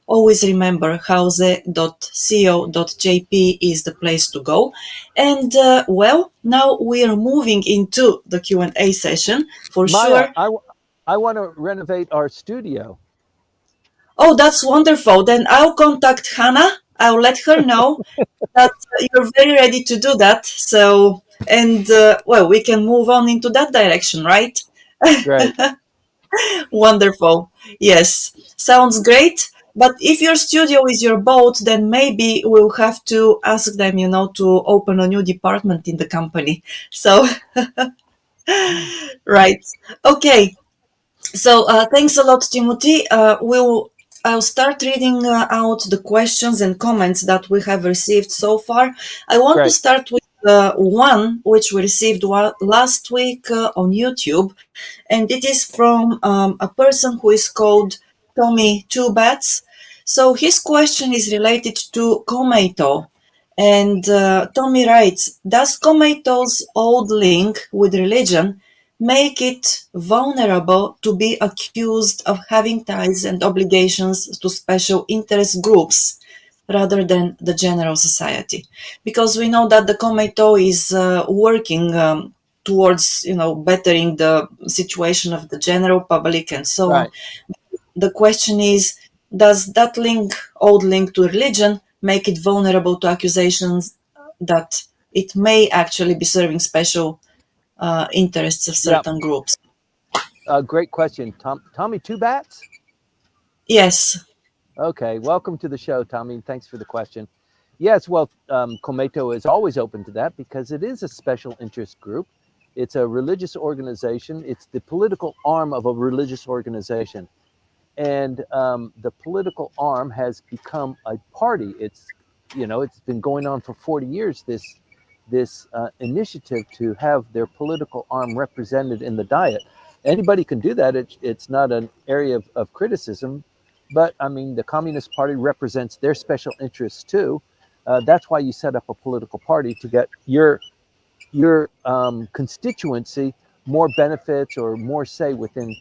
always remember houze.co.jp is the place to go. And now we are moving into the Q&A session for Maya, sure. I want to renovate our studio. Oh, that's wonderful. Then I'll contact Hannah. I'll let her know that you're very ready to do that. So, and we can move on into that direction, right? Great. Wonderful. Yes, sounds great. But if your studio is your boat, then maybe we'll have to ask them, to open a new department in the company. So, right. Okay. So, thanks a lot, Timothy. I'll start reading out the questions and comments that we have received so far. I want to Great. start with one which we received last week on YouTube, and it is from a person who is called Tommy Two Bats. So his question is related to Komeito. And Tommy writes, does Komeito's old link with religion make it vulnerable to be accused of having ties and obligations to special interest groups rather than the general society? Because we know that the Komeito is working towards, bettering the situation of the general public and so on. Right. The question is, does that old link to religion, make it vulnerable to accusations that it may actually be serving special interests of Yeah. certain groups? Great question. Tommy Two Bats? Yes. Okay. Welcome to the show, Tommy. Thanks for the question. Yes, well, Komeito is always open to that because it is a special interest group. It's a religious organization. It's the political arm of a religious organization. And the political arm has become a party. It's been going on for 40 years, this initiative to have their political arm represented in the Diet. Anybody can do that. It's not an area of criticism, but I mean, the Communist Party represents their special interests too. That's why you set up a political party, to get your constituency more benefits or more say within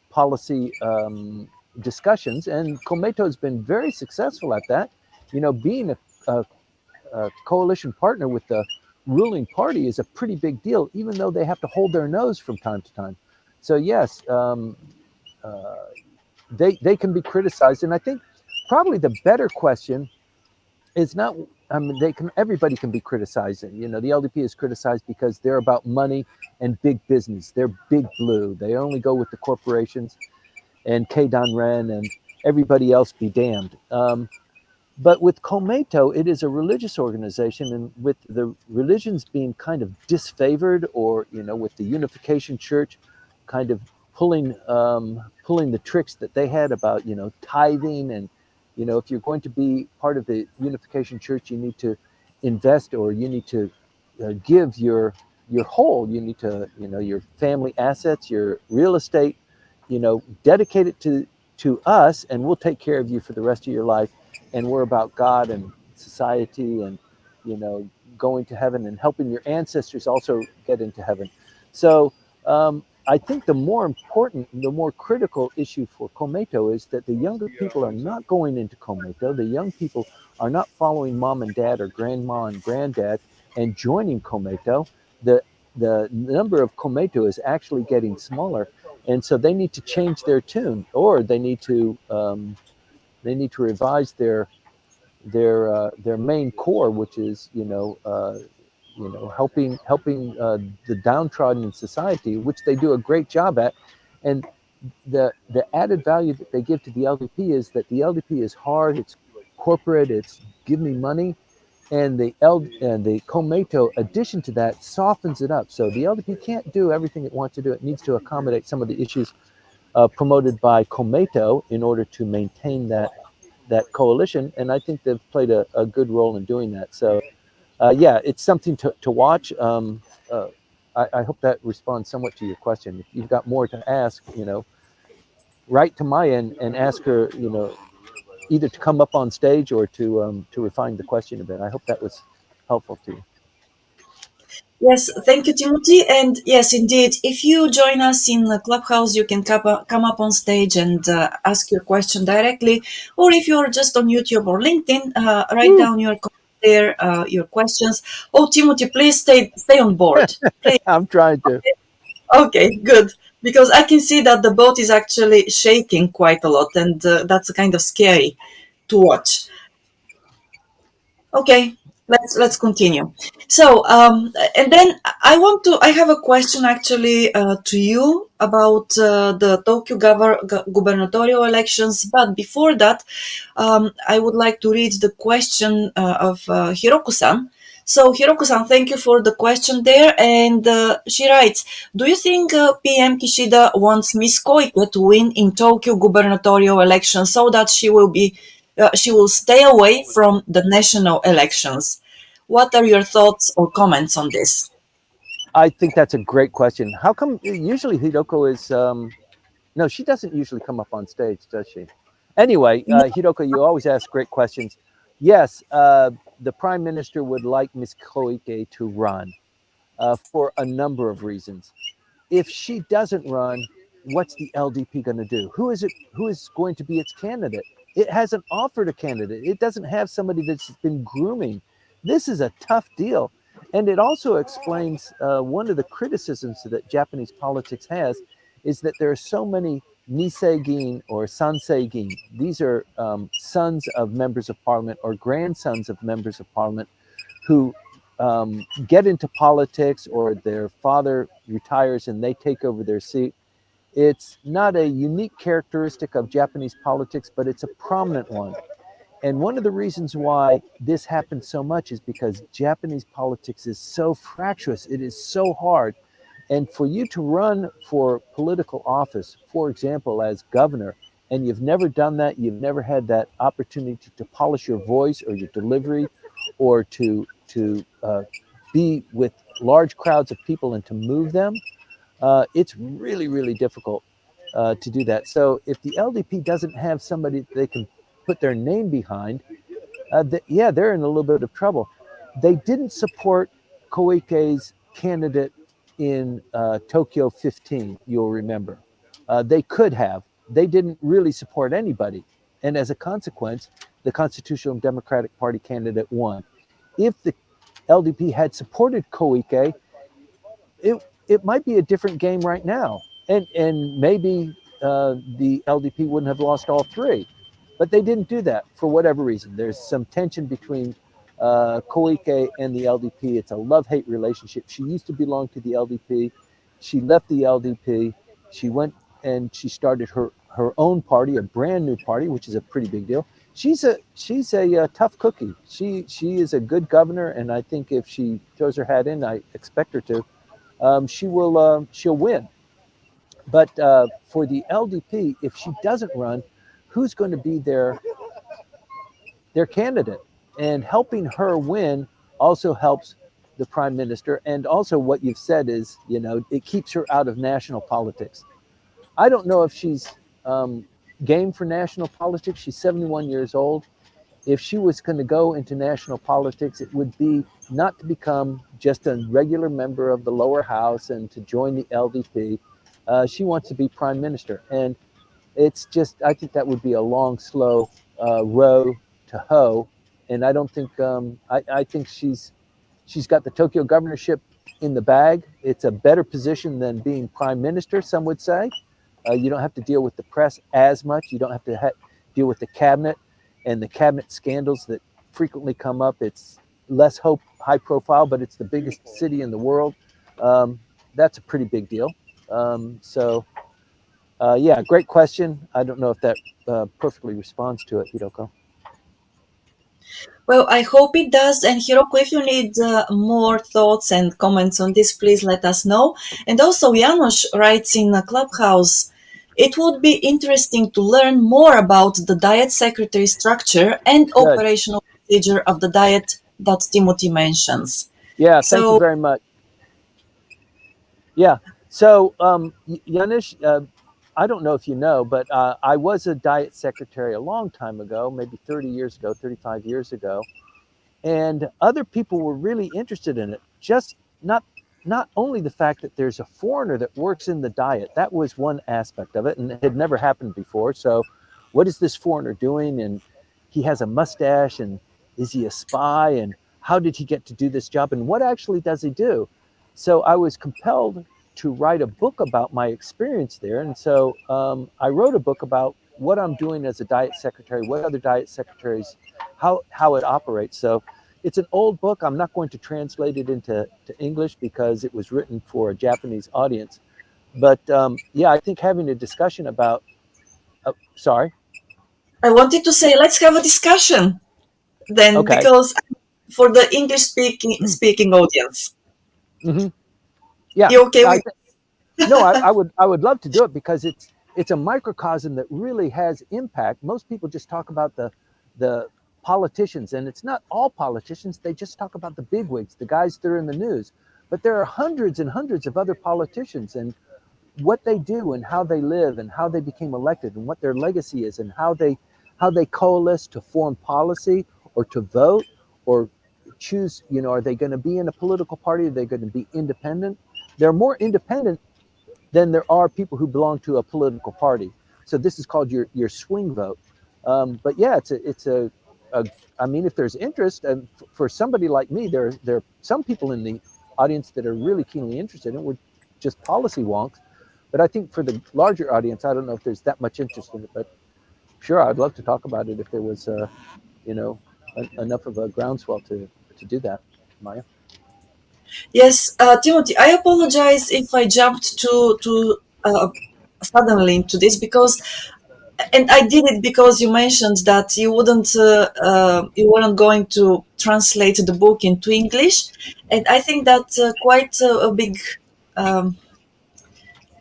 policy discussions. And Komeito has been very successful at that. Being a coalition partner with the ruling party is a pretty big deal, even though they have to hold their nose from time to time. So yes, they can be criticized. And I think probably the better question is not, everybody can be criticized. The LDP is criticized because they're about money and big business. They're big blue. They only go with the corporations and Keidan Ren and everybody else be damned. But with Komeito, it is a religious organization, and with the religions being kind of disfavored, or with the Unification Church kind of pulling pulling the tricks that they had about, tithing and, if you're going to be part of the Unification Church, you need to invest, or you need to give your whole. You need to, your family assets, your real estate, dedicate it to us, and we'll take care of you for the rest of your life. And we're about God and society, and you know going to heaven and helping your ancestors also get into heaven. So I think the more important, the more critical issue for Komeito is that the younger people are not going into Komeito. The young people are not following mom and dad or grandma and granddad and joining Komeito. The the number of Komeito is actually getting smaller, and so they need to change their tune, or they need to revise their main core, which is helping the downtrodden in society, which they do a great job at. And the added value that they give to the LDP is that the LDP is hard, it's corporate, it's give me money, and the Komeito addition to that softens it up. So the LDP can't do everything it wants to do. It needs to accommodate some of the issues promoted by Komeito in order to maintain that coalition. And I think they've played a good role in doing that. So yeah, it's something to watch. I hope that responds somewhat to your question. If you've got more to ask, write to Maya and ask her, either to come up on stage or to refine the question a bit. I hope that was helpful to you. Yes, thank you, Timothy. And yes, indeed, if you join us in the Clubhouse, you can come up on stage and ask your question directly. Or if you're just on YouTube or LinkedIn, write down your there, your questions. Oh, Timothy, please stay on board. Please. I'm trying to. Okay, good. Because I can see that the boat is actually shaking quite a lot, and that's kind of scary to watch. Okay, let's continue. So, and then I have a question actually to you about the Tokyo gubernatorial elections. But before that, I would like to read the question of Hiroko-san. So, Hiroko-san, thank you for the question there. And she writes, do you think PM Kishida wants Miss Koike to win in Tokyo gubernatorial election so that she will stay away from the national elections? What are your thoughts or comments on this? I think that's a great question. How come usually Hidoko is no, she doesn't usually come up on stage, does she? Anyway, Hidoko, you always ask great questions. Yes, the Prime Minister would like Ms. Koike to run for a number of reasons. If she doesn't run, what's the LDP going to do? Who is it? Who is going to be its candidate? It hasn't offered a candidate. It doesn't have somebody that's been grooming. This is a tough deal. And it also explains one of the criticisms that Japanese politics has is that there are so many Nisei-gin or Sansei-gin. These are sons of members of parliament or grandsons of members of parliament who get into politics, or their father retires and they take over their seat. It's not a unique characteristic of Japanese politics, but it's a prominent one. And one of the reasons why this happens so much is because Japanese politics is so fractious. It is so hard. And for you to run for political office, for example, as governor, and you've never done that, you've never had that opportunity to polish your voice or your delivery, or to be with large crowds of people and to move them, it's really, really difficult to do that. So if the LDP doesn't have somebody that they can put their name behind, yeah, they're in a little bit of trouble. They didn't support Koike's candidate in Tokyo 15, you'll remember. They could have. They didn't really support anybody. And as a consequence, the Constitutional Democratic Party candidate won. If the LDP had supported Koike, it might be a different game right now, and maybe the LDP wouldn't have lost all three, but they didn't do that for whatever reason. There's some tension between Koike and the LDP. It's a love-hate relationship. She used to belong to the LDP. She left the LDP. She went and she started her own party, a brand new party, which is a pretty big deal. She's a tough cookie. She is a good governor, and I think if she throws her hat in, I expect her to. She'll win. But for the LDP, if she doesn't run, who's going to be their candidate? And helping her win also helps the prime minister. And also, what you've said is, it keeps her out of national politics. I don't know if she's game for national politics. She's 71 years old. If she was going to go into national politics, it would be not to become just a regular member of the lower house and to join the LDP. She wants to be prime minister. And it's just, I think that would be a long, slow row to hoe. And I don't think, I think she's got the Tokyo governorship in the bag. It's a better position than being prime minister, some would say. You don't have to deal with the press as much. You don't have to deal with the cabinet and the cabinet scandals that frequently come up. It's less high profile, but it's the biggest city in the world. That's a pretty big deal. Yeah, great question. I don't know if that perfectly responds to it, Hiroko. Well, I hope it does. And Hiroko, if you need more thoughts and comments on this, please let us know. And also, Janos writes in a Clubhouse, it would be interesting to learn more about the Diet Secretary structure and Good. operational procedure of the Diet that Timothy mentions. Yeah, thank you very much. Yeah, so Janusz, I don't know if you know, but I was a Diet Secretary a long time ago, maybe 30 years ago, 35 years ago. And other people were really interested in it. Just not only the fact that there's a foreigner that works in the Diet, that was one aspect of it, and it had never happened before. So what is this foreigner doing? And he has a mustache, and is he a spy? And how did he get to do this job? And what actually does he do? So I was compelled to write a book about my experience there. And so I wrote a book about what I'm doing as a Diet Secretary, what other Diet Secretaries, how it operates. So it's an old book. I'm not going to translate it into English because it was written for a Japanese audience. But yeah, I think having a discussion about, sorry? I wanted to say, let's have a discussion then, Okay. because for the English speaking audience. Mm-hmm. Yeah. You okay with No, I would love to do it because it's a microcosm that really has impact. Most people just talk about the politicians, and it's not all politicians. They just talk about the bigwigs, the guys that are in the news. But there are hundreds and hundreds of other politicians, and what they do and how they live and how they became elected and what their legacy is and how they coalesce to form policy or to vote or choose, are they going to be in a political party? Are they going to be independent? They're more independent than there are people who belong to a political party. So this is called your swing vote. But yeah, I mean, if there's interest, and for somebody like me, there are some people in the audience that are really keenly interested in it. We're just policy wonks. But I think for the larger audience, I don't know if there's that much interest in it. But sure, I'd love to talk about it if there was, enough of a groundswell to do that, Maya. Yes, Timothy, I apologize if I jumped to suddenly into this and I did it because you mentioned that you weren't going to translate the book into English, and I think that quite a big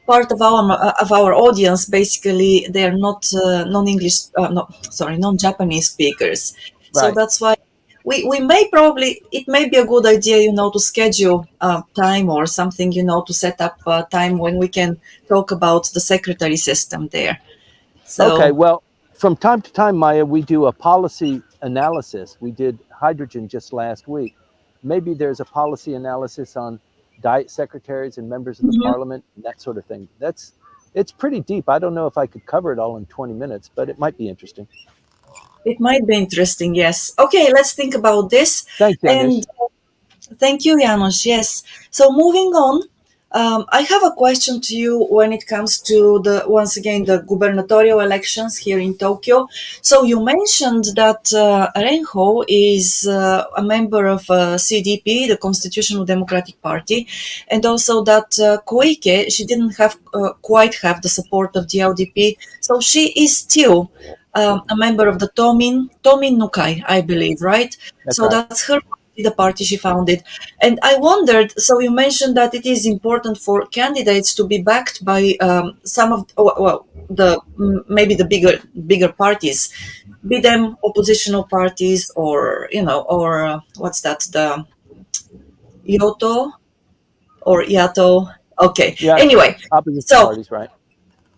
part of our audience, basically, they're not non-English, non-Japanese speakers. Right. So that's why we may it may be a good idea, to schedule time or something, to set up time when we can talk about the secretary system there. So, okay, well, from time to time, Maya, we do a policy analysis. We did hydrogen just last week. Maybe there's a policy analysis on Diet secretaries and members of the parliament, that sort of thing. It's pretty deep. I don't know if I could cover it all in 20 minutes, but it might be interesting. It might be interesting, yes. Okay, let's think about this. Thanks, Janusz. And thank you, Janos. Yes. So moving on, I have a question to you when it comes to once again, the gubernatorial elections here in Tokyo. So you mentioned that Renho is a member of CDP, the Constitutional Democratic Party, and also that Koike, she didn't quite have the support of the LDP. So she is still a member of the Tomin Nikai, I believe, right? That's so right. That's her the party she founded. And I wondered, so you mentioned that it is important for candidates to be backed by some of, well, the maybe the bigger parties, be them oppositional parties or, or what's that, the Yoto or Yato. Okay. Yes, Anyway, opposition so parties, right?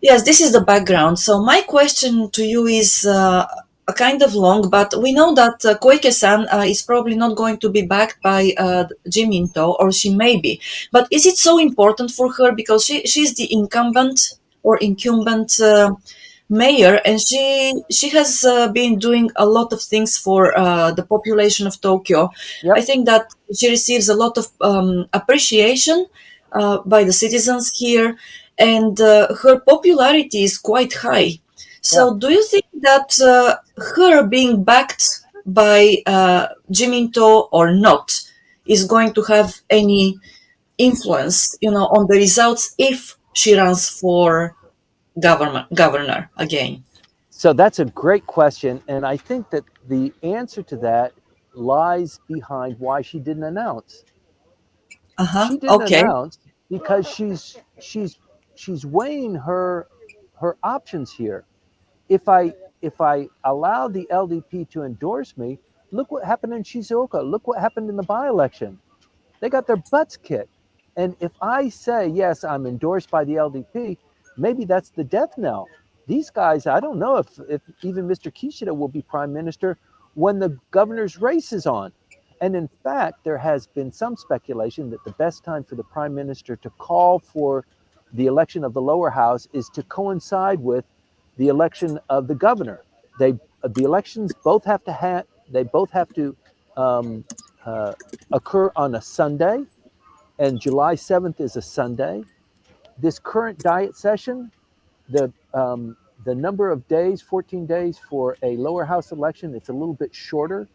yes, this is the background. So my question to you is a kind of long, but we know that Koike-san is probably not going to be backed by Jiminto, or she may be. But is it so important for her because she's the incumbent mayor, and she has been doing a lot of things for the population of Tokyo. I Yep. think that she receives a lot of appreciation by the citizens here, and her popularity is quite high. Yeah. So, do you think that her being backed by Jiminto or not is going to have any influence, on the results if she runs for governor again? So that's a great question. And I think that the answer to that lies behind why she didn't announce. Uh-huh. She didn't Okay. announce because she's weighing her options here. If I allow the LDP to endorse me, look what happened in Shizuoka. Look what happened in the by-election. They got their butts kicked. And if I say, yes, I'm endorsed by the LDP, maybe that's the death knell. These guys, I don't know if even Mr. Kishida will be prime minister when the governor's race is on. And in fact, there has been some speculation that the best time for the prime minister to call for the election of the lower house is to coincide with the election of the governor. The elections both have to um, uh, occur on a Sunday, and July 7th is a Sunday. This current diet session, the number of days, 14 days for a lower house election, it's a little bit shorter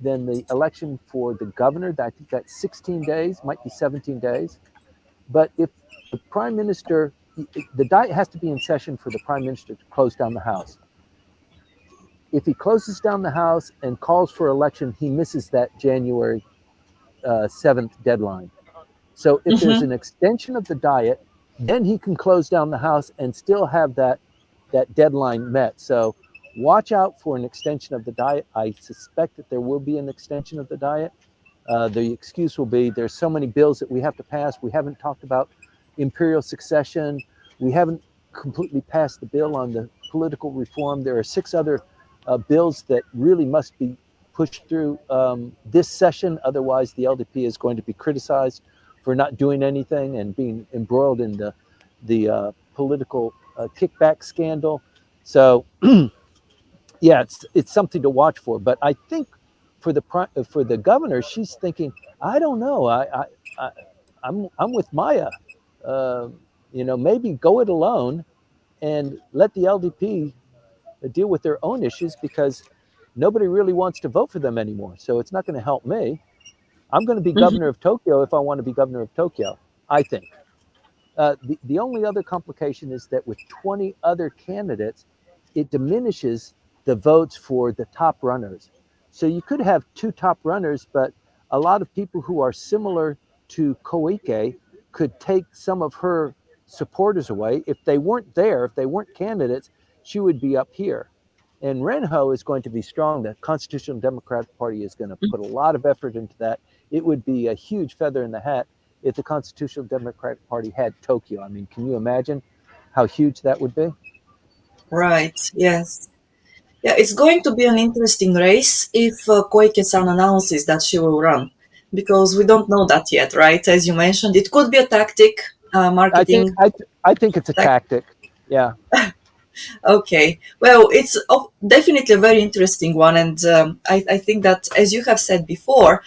than the election for the governor. I think that's 16 days, might be 17 days. But if the prime minister, the diet has to be in session for the prime minister to close down the house. If he closes down the house and calls for election, he misses that January 7th deadline. So if there's Mm-hmm. an extension of the diet, then he can close down the house and still have that deadline met. So watch out for an extension of the diet. I suspect that there will be an extension of the diet. The excuse will be there's so many bills that we have to pass. We haven't talked about imperial succession. We haven't completely passed the bill on the political reform. There are 6 other bills that really must be pushed through this session. Otherwise, the LDP is going to be criticized for not doing anything and being embroiled in the political kickback scandal. So yeah, it's something to watch for. But I think for the governor, she's thinking, I don't know, I'm with Maya. Uh, maybe go it alone and let the LDP deal with their own issues because nobody really wants to vote for them anymore. So it's not going to help me. I'm going to be governor of Tokyo if I want to be governor of Tokyo, I think. The only other complication is that with 20 other candidates, it diminishes the votes for the top runners. So you could have 2 top runners, but a lot of people who are similar to Koike could take some of her supporters away. If they weren't there, if they weren't candidates, she would be up here. And Renho is going to be strong. The Constitutional Democratic Party is going to put a lot of effort into that. It would be a huge feather in the hat if the Constitutional Democratic Party had Tokyo. I mean, can you imagine how huge that would be? Right. Yes. Yeah, it's going to be an interesting race if Koike-san announces that she will run, because we don't know that yet, right? As you mentioned, it could be a tactic, I think marketing. I, I think it's a tactic. Yeah, Okay. Well, it's definitely a very interesting one. And I think that, as you have said before,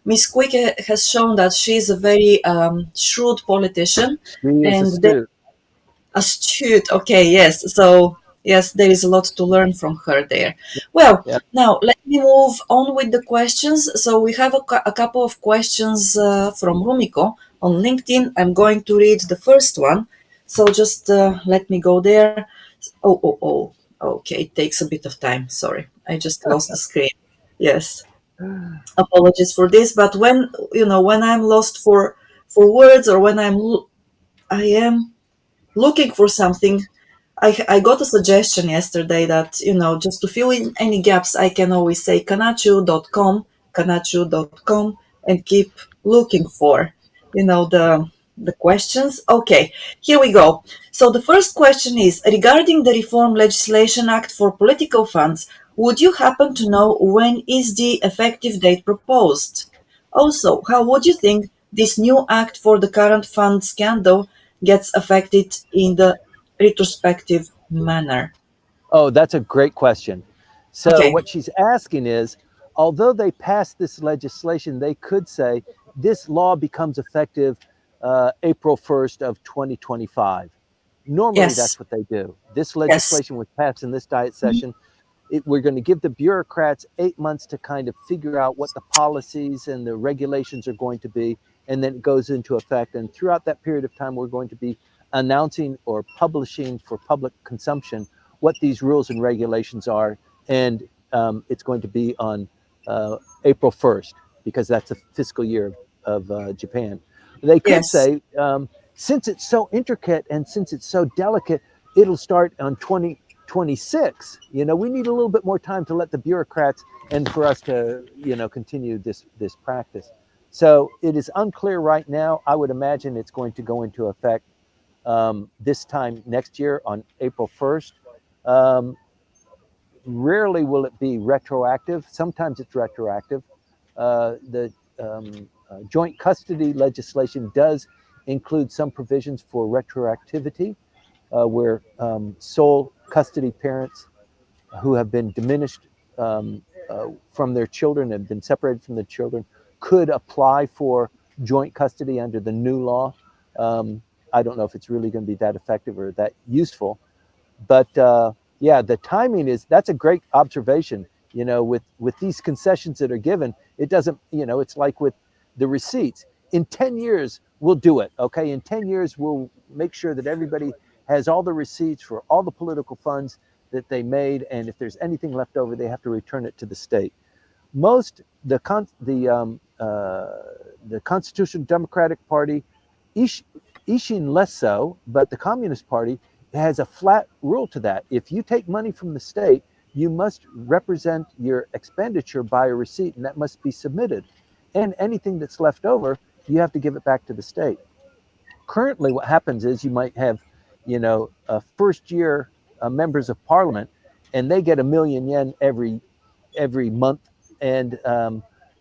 Miss Quick has shown that she is a very shrewd politician she is and astute. astute. Okay, yes. So, yes, there is a lot to learn from her there. Well, Yeah. now let me move on with the questions. So, we have a couple of questions from Rumiko on LinkedIn. I'm going to read the first one. So, just let me go there. Oh. Okay, it takes a bit of time. Sorry, I just lost the screen. Yes. Apologies for this, but when I'm lost for words, or when I am looking for something, I got a suggestion yesterday that, just to fill in any gaps, I can always say kanachu.com, and keep looking for, the questions. Okay, here we go. So the first question is regarding the Reform Legislation Act for political funds. Would you happen to know when is the effective date proposed? Also, how would you think this new act for the current fund scandal gets affected in the retrospective manner? Oh, that's a great question. So, Okay. what she's asking is, although they passed this legislation, they could say this law becomes effective April 1st of 2025. Normally, Yes. that's what they do. This Yes. legislation was passed in this diet Mhm. session. We're going to give the bureaucrats 8 months to kind of figure out what the policies and the regulations are going to be, and then it goes into effect. And throughout that period of time, we're going to be announcing or publishing for public consumption what these rules and regulations are. And it's going to be on April 1st, because that's the fiscal year of Japan. They could Yes. say, since it's so intricate and since it's so delicate, it'll start on 2026. We need a little bit more time to let the bureaucrats and for us to, continue this practice. So it is unclear right now. I would imagine it's going to go into effect this time next year on April 1st. Um, Rarely will it be retroactive. Sometimes it's retroactive. The joint custody legislation does include some provisions for retroactivity, where sole custody parents who have been diminished from their children and been separated from their children could apply for joint custody under the new law. I don't know if it's really going to be that effective or that useful, but yeah, the timing that's a great observation. With these concessions that are given, it doesn't. It's like with the receipts. In 10 years, we'll do it. Okay, in 10 years, we'll make sure that everybody has all the receipts for all the political funds that they made, and if there's anything left over, they have to return it to the state. Most the Constitutional Democratic Party, Ishin less so, but the Communist Party has a flat rule to that. If you take money from the state, you must represent your expenditure by a receipt, and that must be submitted. And anything that's left over, you have to give it back to the state. Currently, what happens is you might have, first year members of parliament, and they get 1 million yen every month, and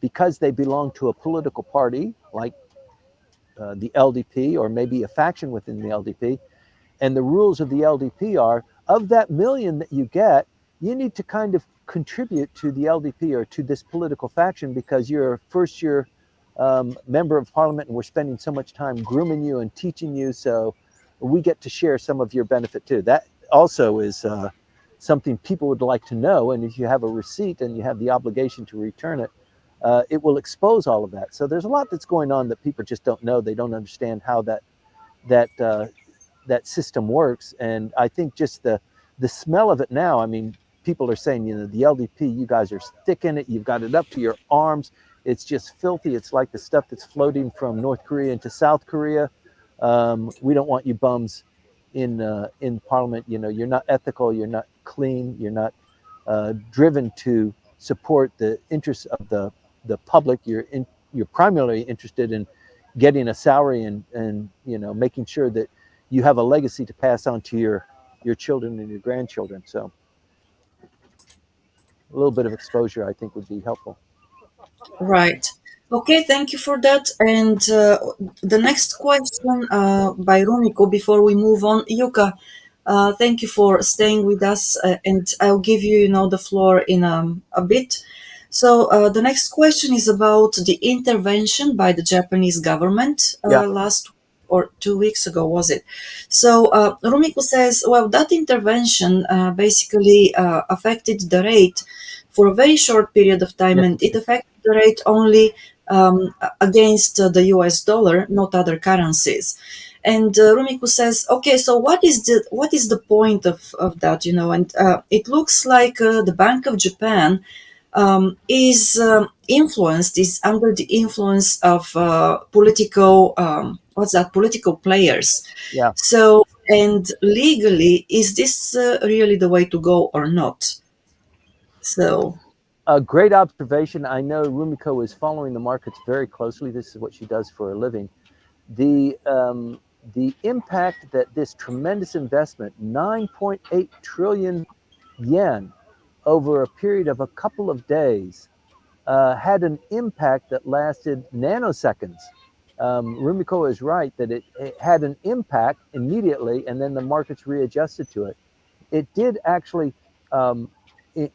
because they belong to a political party like the LDP or maybe a faction within the LDP, and the rules of the LDP are of that million that you get, you need to kind of contribute to the LDP or to this political faction because you're a first year member of parliament and we're spending so much time grooming you and teaching you. So we get to share some of your benefit too. That also is something people would like to know. And if you have a receipt and you have the obligation to return it, it will expose all of that. So there's a lot that's going on that people just don't know. They don't understand how that that system works. And I think just the smell of it now. I mean, people are saying, the LDP, you guys are thick in it. You've got it up to your arms. It's just filthy. It's like the stuff that's floating from North Korea into South Korea. We don't want you bums in Parliament. You're not ethical. You're not clean. You're not driven to support the interests of the public. You're primarily interested in getting a salary and making sure that you have a legacy to pass on to your children and your grandchildren. So a little bit of exposure, I think, would be helpful. Right. Okay, thank you for that. And the next question by Rumiko before we move on. Yuka, thank you for staying with us, and I'll give you, the floor in a bit. So the next question is about the intervention by the Japanese government Yeah. last or 2 weeks ago, was it? So Rumiko says, well, that intervention basically affected the rate for a very short period of time, Yes, and it it did. affected the rate only against the US dollar, not other currencies. And Rumiko says, okay, so what is the point of that? And it looks like the Bank of Japan is influenced, is under the influence of political, political players. Yeah. So, and legally, is this really the way to go or not? So, A great observation. I know Rumiko is following the markets very closely. This is what she does for a living. The impact that this tremendous investment, 9.8 trillion yen over a period of a couple of days, had an impact that lasted nanoseconds. Rumiko is right that it had an impact immediately, and then the markets readjusted to it. It did actually um,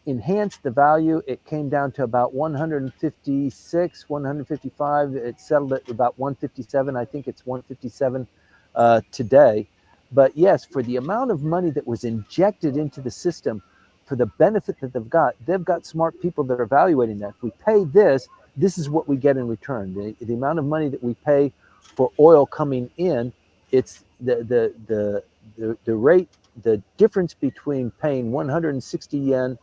enhance the value. It came down to about 156, 155. It settled at about 157. I think it's 157 today. But yes, for the amount of money that was injected into the system, for the benefit that they've got smart people that are evaluating that. If we pay this, this is what we get in return. The amount of money that we pay for oil coming in, it's the rate, the difference between paying 160 yen,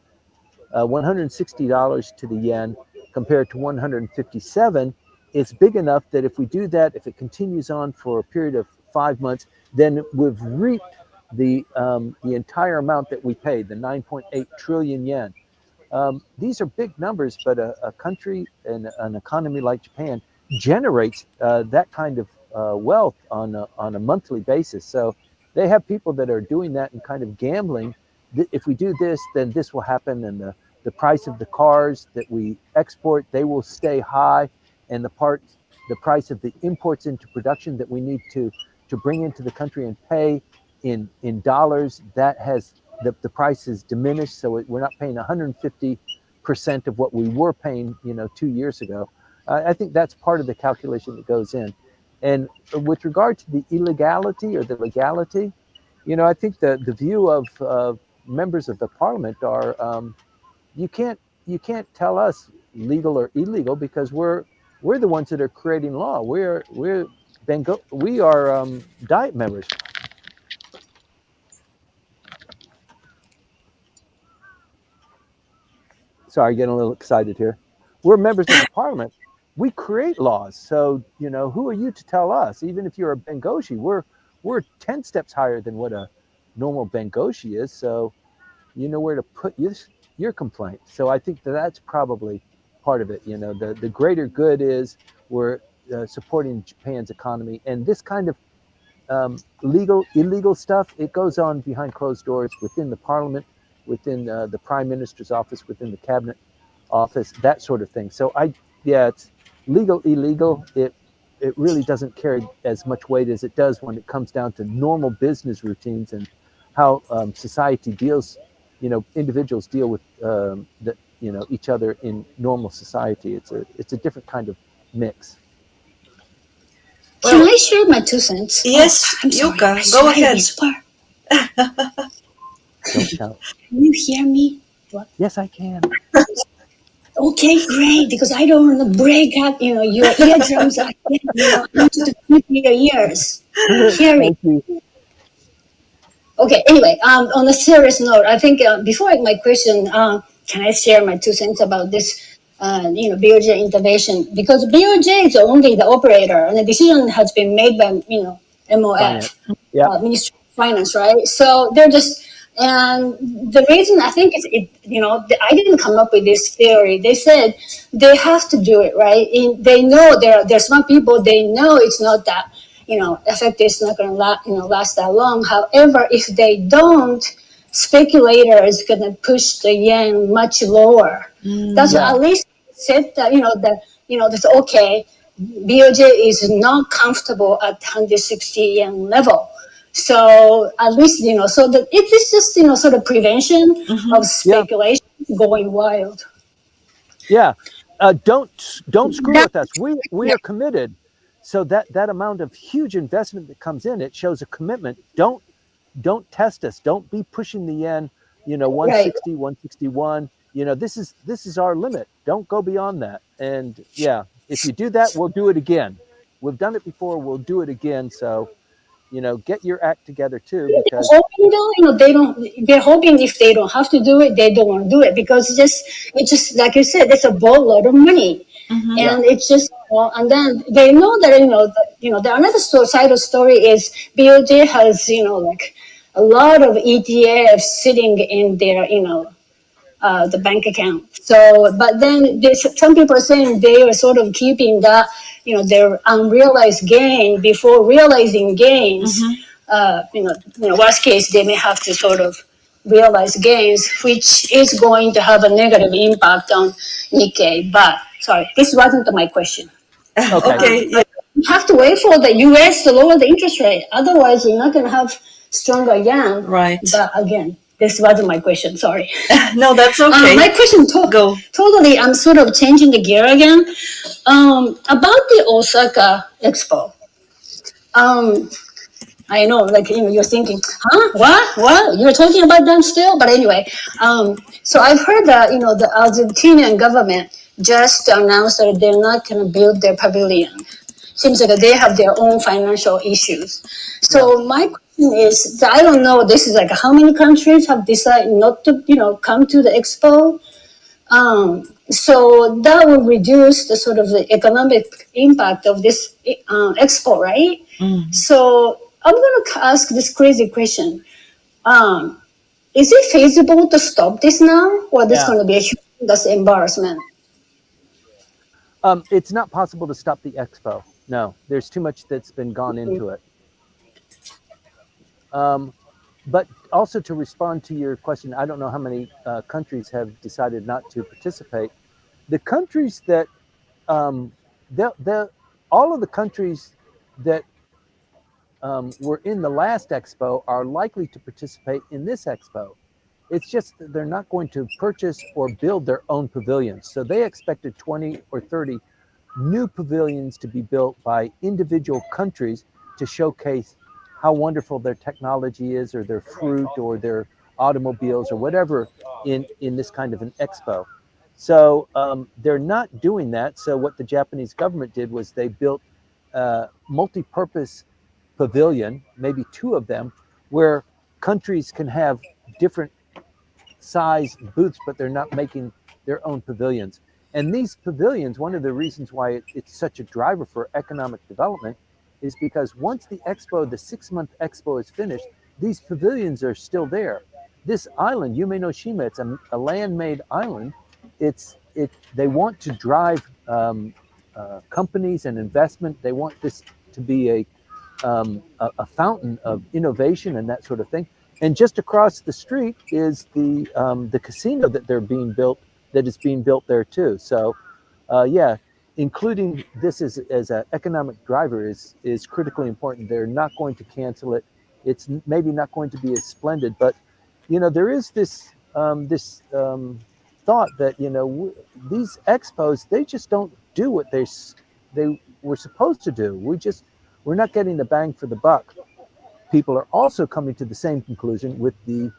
$160 to the yen compared to 157, it's big enough that if we do that, if it continues on for a period of 5 months, then we've reaped the entire amount that we paid, the 9.8 trillion yen. These are big numbers, but a country and an economy like Japan generates that kind of wealth on a monthly basis. So they have people that are doing that and kind of gambling. If we do this, then this will happen, and the price of the cars that we export, they will stay high, and the price of the imports into production that we need to bring into the country and pay in dollars, that has the price is diminished, so we're not paying 150% of what we were paying 2 years ago. I think that's part of the calculation that goes in. And with regard to the illegality or the legality, I think the view of members of the parliament are, you can't tell us legal or illegal, because we're the ones that are creating law. We are diet members. Sorry, getting a little excited here. We're members of the parliament. We create laws. So, who are you to tell us? Even if you're a Bengoshi, we're 10 steps higher than what a normal Bengoshi is. So you know where to put your complaint. So I think that's probably part of it. The greater good is we're supporting Japan's economy. And this kind of illegal stuff, it goes on behind closed doors within the parliament, within the prime minister's office, within the cabinet office, that sort of thing. So it's legal, illegal. It really doesn't carry as much weight as it does when it comes down to normal business routines and how society deals. Individuals deal with each other in normal society. It's a different kind of mix. Can I share my 2 cents? Yes, Yuka, go ahead. Don't shout. Can you hear me? What? Yes, I can. Okay, great. Because I don't want to break up, your eardrums again. I want you to keep your ears hearing. Thank you. Okay. Anyway, on a serious note, I think before my question, can I share my 2 cents about this? BOJ intervention, because BOJ is only the operator, and the decision has been made by MOF, Yeah. Ministry of Finance, right? So they're just, and the reason I think is I didn't come up with this theory. They said they have to do it, right? They know there's some people, they know it's not that effect is not going to last that long. However, if they don't, speculators going to push the yen much lower. That's at least said that that's okay. BOJ is not comfortable at 160 yen level. So at least so that it is just sort of prevention of speculation going wild. Yeah. Don't screw with us. We are committed. So that amount of huge investment that comes in, it shows a commitment. Don't test us. Don't be pushing the yen, 160, 161. This is our limit. Don't go beyond that. And if you do that, we'll do it again. We've done it before. We'll do it again. So get your act together too, They're because hoping though, they don't. They're hoping if they don't have to do it, they don't want to do it because it's just like you said, it's a boatload of money, Mm-hmm. yeah, and it's just. And then they know that the another side of story is BOJ has like a lot of ETFs sitting in their the bank account. So, but then some people are saying they are sort of keeping that, their unrealized gain before realizing gains. Mm-hmm. Worst case, they may have to sort of realize gains, which is going to have a negative impact on Nikkei. But sorry, this wasn't my question. okay, Okay. Yeah. You have to wait for the US to lower the interest rate. Otherwise, you're not going to have stronger yen. Right. But again, this wasn't my question. Sorry. No, that's okay. My question Go. totally, I'm sort of changing the gear again. About the Osaka Expo. Um, I know, like, you're thinking, huh? What? You're talking about them still? But anyway, so I've heard that, the Argentinian government just announced that they're not going to build their pavilion. Seems like they have their own financial issues. yeah. So my question is, I don't know, this is like how many countries have decided not to, come to the expo? So that will reduce the sort of the economic impact of this expo, right? Mm. So I'm going to ask this crazy question. Um, is it feasible to stop this now, or this Yeah. going to be a huge embarrassment? It's not possible to stop the expo. No, there's too much that's been gone into it. Um, but also to respond to your question, I don't know how many countries have decided not to participate. The countries that the all of the countries that were in the last expo are likely to participate in this expo. It's just that they're not going to purchase or build their own pavilions. So they expected 20 or 30 new pavilions to be built by individual countries to showcase how wonderful their technology is, or their fruit, or their automobiles, or whatever in this kind of an expo. So they're not doing that. So what the Japanese government did was they built a multi-purpose pavilion, maybe two of them, where countries can have different size booths, but they're not making their own pavilions. And these pavilions, one of the reasons why it's such a driver for economic development is because once the expo, the 6-month expo is finished, these pavilions are still there. This island, Yume no Shima, it's a land-made island. They want to drive companies and investment. They want this to be a fountain of innovation and that sort of thing. And just across the street is the casino that is being built there too. So, yeah, including this as an economic driver is critically important. They're not going to cancel it. It's maybe not going to be as splendid, but there is this thought that these expos, they just don't do what they were supposed to do. We're not getting the bang for the buck. People are also coming to the same conclusion with the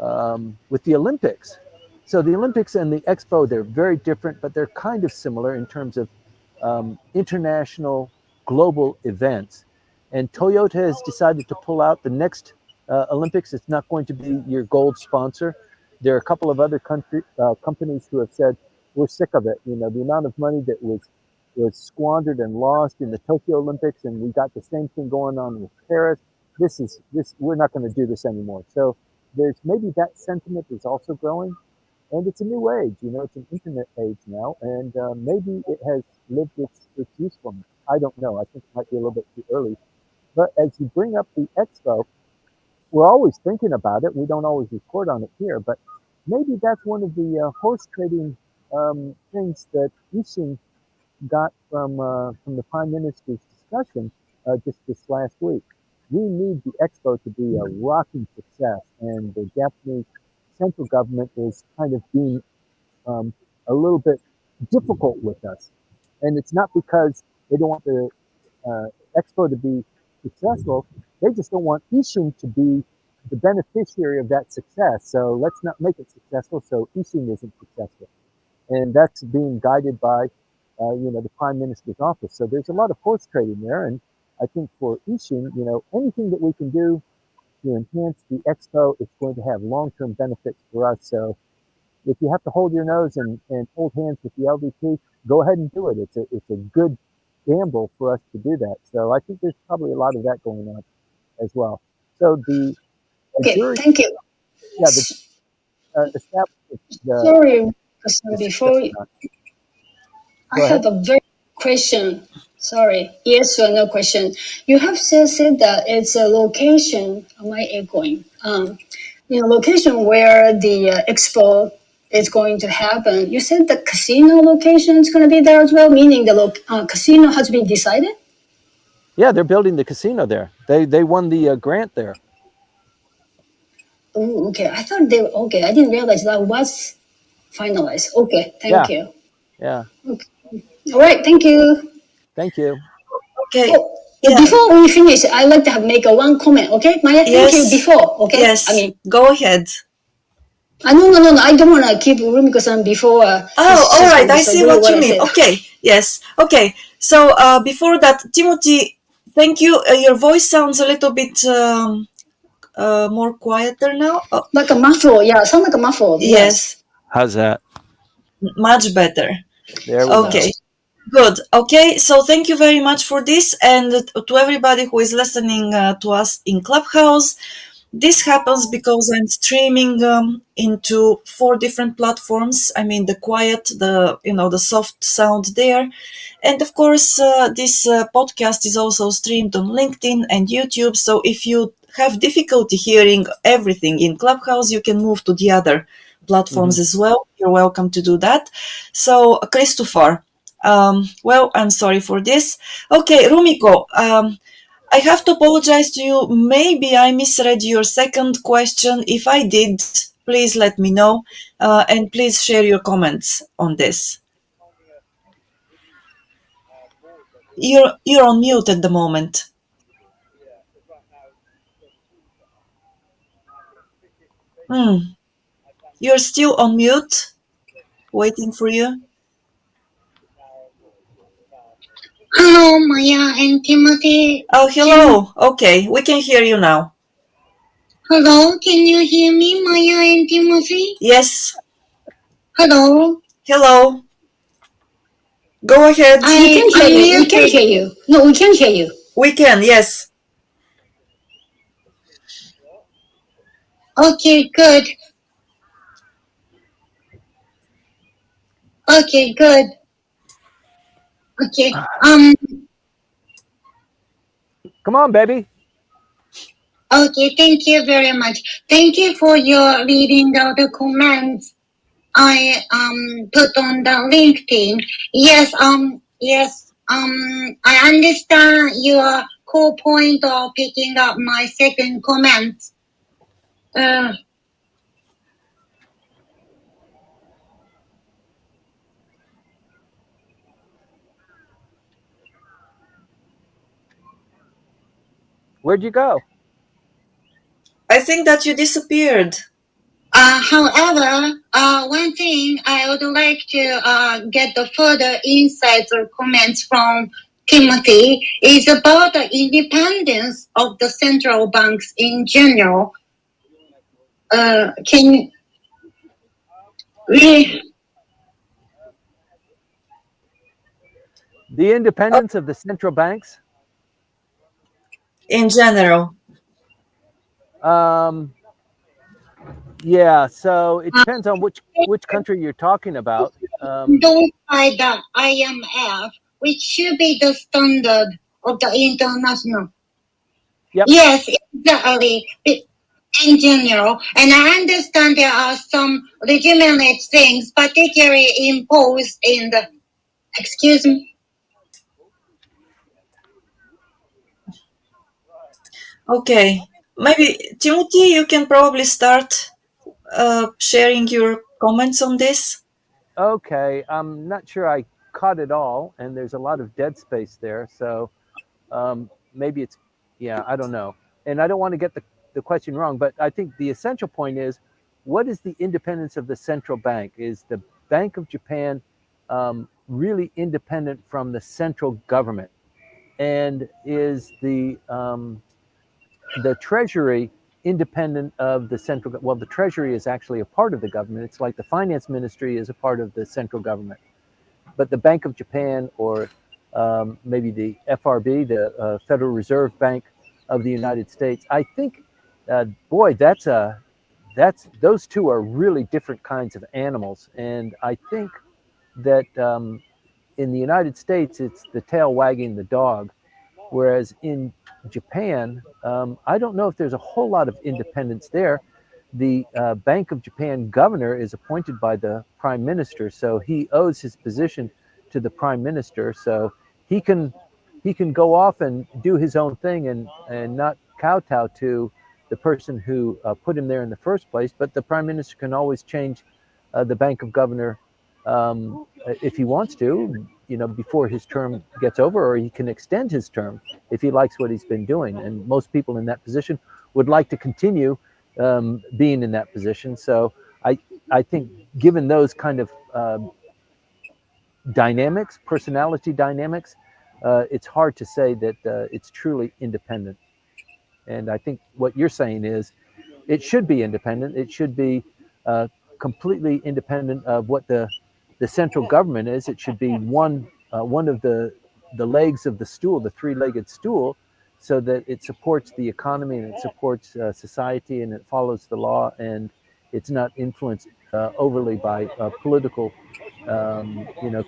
Olympics. So the Olympics and the Expo, they're very different, but they're kind of similar in terms of international global events. And Toyota has decided to pull out the next Olympics. It's not going to be your gold sponsor. There are a couple of other companies who have said, we're sick of it. The amount of money that was squandered and lost in the Tokyo Olympics, and we got the same thing going on with Paris. We're not going to do this anymore. So there's maybe that sentiment is also growing, and it's a new age. It's an internet age now, and maybe it has lived its usefulness. I don't know. I think it might be a little bit too early. But as you bring up the expo, we're always thinking about it. We don't always report on it here, but maybe that's one of the horse trading things that Ishin got from the Prime Minister's discussion just this last week. We need the expo to be a rocking success, and the Japanese central government is kind of being a little bit difficult with us. And it's not because they don't want the expo to be successful, they just don't want Ishin to be the beneficiary of that success. So let's not make it successful so Ishin isn't successful. And that's being guided by the Prime Minister's office. So there's a lot of horse trading there, and I think for Ishin, anything that we can do to enhance the expo, it's going to have long-term benefits for us. So if you have to hold your nose and hold hands with the LDP, go ahead and do it. It's a good gamble for us to do that. So I think there's probably a lot of that going on as well. So the Okay, jury, thank you. yeah, the established the Sorry, because seatbelt before on. I Go ahead. have a very question. Sorry, yes or no question. You have said that it's a location. Am I echoing? Location where the expo is going to happen. You said the casino location is going to be there as well, meaning the casino has been decided. Yeah, they're building the casino there. They won the grant there. Oh, okay. I thought they. Okay, I didn't realize that was finalized. Okay, Yeah, thank you. yeah. Okay. All right, thank you. Thank you. Okay. Oh, Yeah. before we finish, I'd like to make a one comment. Okay, Maya, thank you. Yes. Before, okay. Yes. Go ahead. No. I don't want to keep Rumiko-san before. Oh, all She's right. going to I see disagree what what you I mean. said. Okay. Yes. Okay. So before that, Timothy, thank you. Your voice sounds a little bit more quieter now. Oh, Like a muffle, yeah, sound like a muffle. Yes. yes. How's that? Much better. There we go. Okay. Good. Okay. So thank you very much for this, and to everybody who is listening to us in Clubhouse. This happens because I'm streaming into 4 different platforms. I mean, the quiet, the soft sound there, and of course, this podcast is also streamed on LinkedIn and YouTube. So if you have difficulty hearing everything in Clubhouse, you can move to the other platforms as well. You're welcome to do that. So, Christopher, well, I'm sorry for this. Okay, Rumiko, I have to apologize to you. Maybe I misread your second question. If I did, please let me know, and please share your comments on this. You're on mute at the moment. Hmm. You're still on mute, waiting for you. Hello, Maya and Timothy. Oh, hello. Okay, we can hear you now. Hello, can you hear me, Maya and Timothy? Yes. Hello. Hello. Go ahead. We can hear you. We can hear you. No, we can hear you. We can, yes. Okay, good. Okay, good. Okay. Come on, baby. Okay, thank you very much. Thank you for your reading out the comments I put on the LinkedIn. I understand your core point of picking up my second comment. Where'd you go? I think that you disappeared. However, one thing I would like to get the further insights or comments from Timothy is about the independence of the central banks in general. Can we? The independence of the central banks? In general. Yeah, so it depends on which country you're talking about. Endorsed by the IMF, which should be the standard of the international. Yep. Yes, exactly. In general, and I understand there are some legitimate things, particularly imposed in the. Excuse me. Okay. Maybe, Timothy, you can probably start sharing your comments on this. Okay, I'm not sure I caught it all, and there's a lot of dead space there. So maybe it's, yeah, I don't know. And I don't want to get the question wrong, but I think the essential point is, what is the independence of the central bank? Is the Bank of Japan really independent from the central government? and is the Treasury independent of the central? Well, the Treasury is actually a part of the government. It's like the Finance Ministry is a part of the central government, but the Bank of Japan, or maybe the FRB, the Federal Reserve Bank of the United States, I think, boy, that's those two are really different kinds of animals, and I think that in the United States, it's the tail wagging the dog, whereas in Japan, I don't know if there's a whole lot of independence there. The Bank of Japan governor is appointed by the prime minister, so he owes his position to the prime minister. So he can go off and do his own thing and not kowtow to the person who put him there in the first place. But the prime minister can always change the bank of governor if he wants to, before his term gets over, or he can extend his term if he likes what he's been doing. And most people in that position would like to continue being in that position. So I think, given those kind of dynamics, personality dynamics, it's hard to say that it's truly independent. And I think what you're saying is it should be independent. It should be completely independent of what the central government is. It should be one of the legs of the stool, the three-legged stool, so that it supports the economy and it supports society and it follows the law and it's not influenced overly by political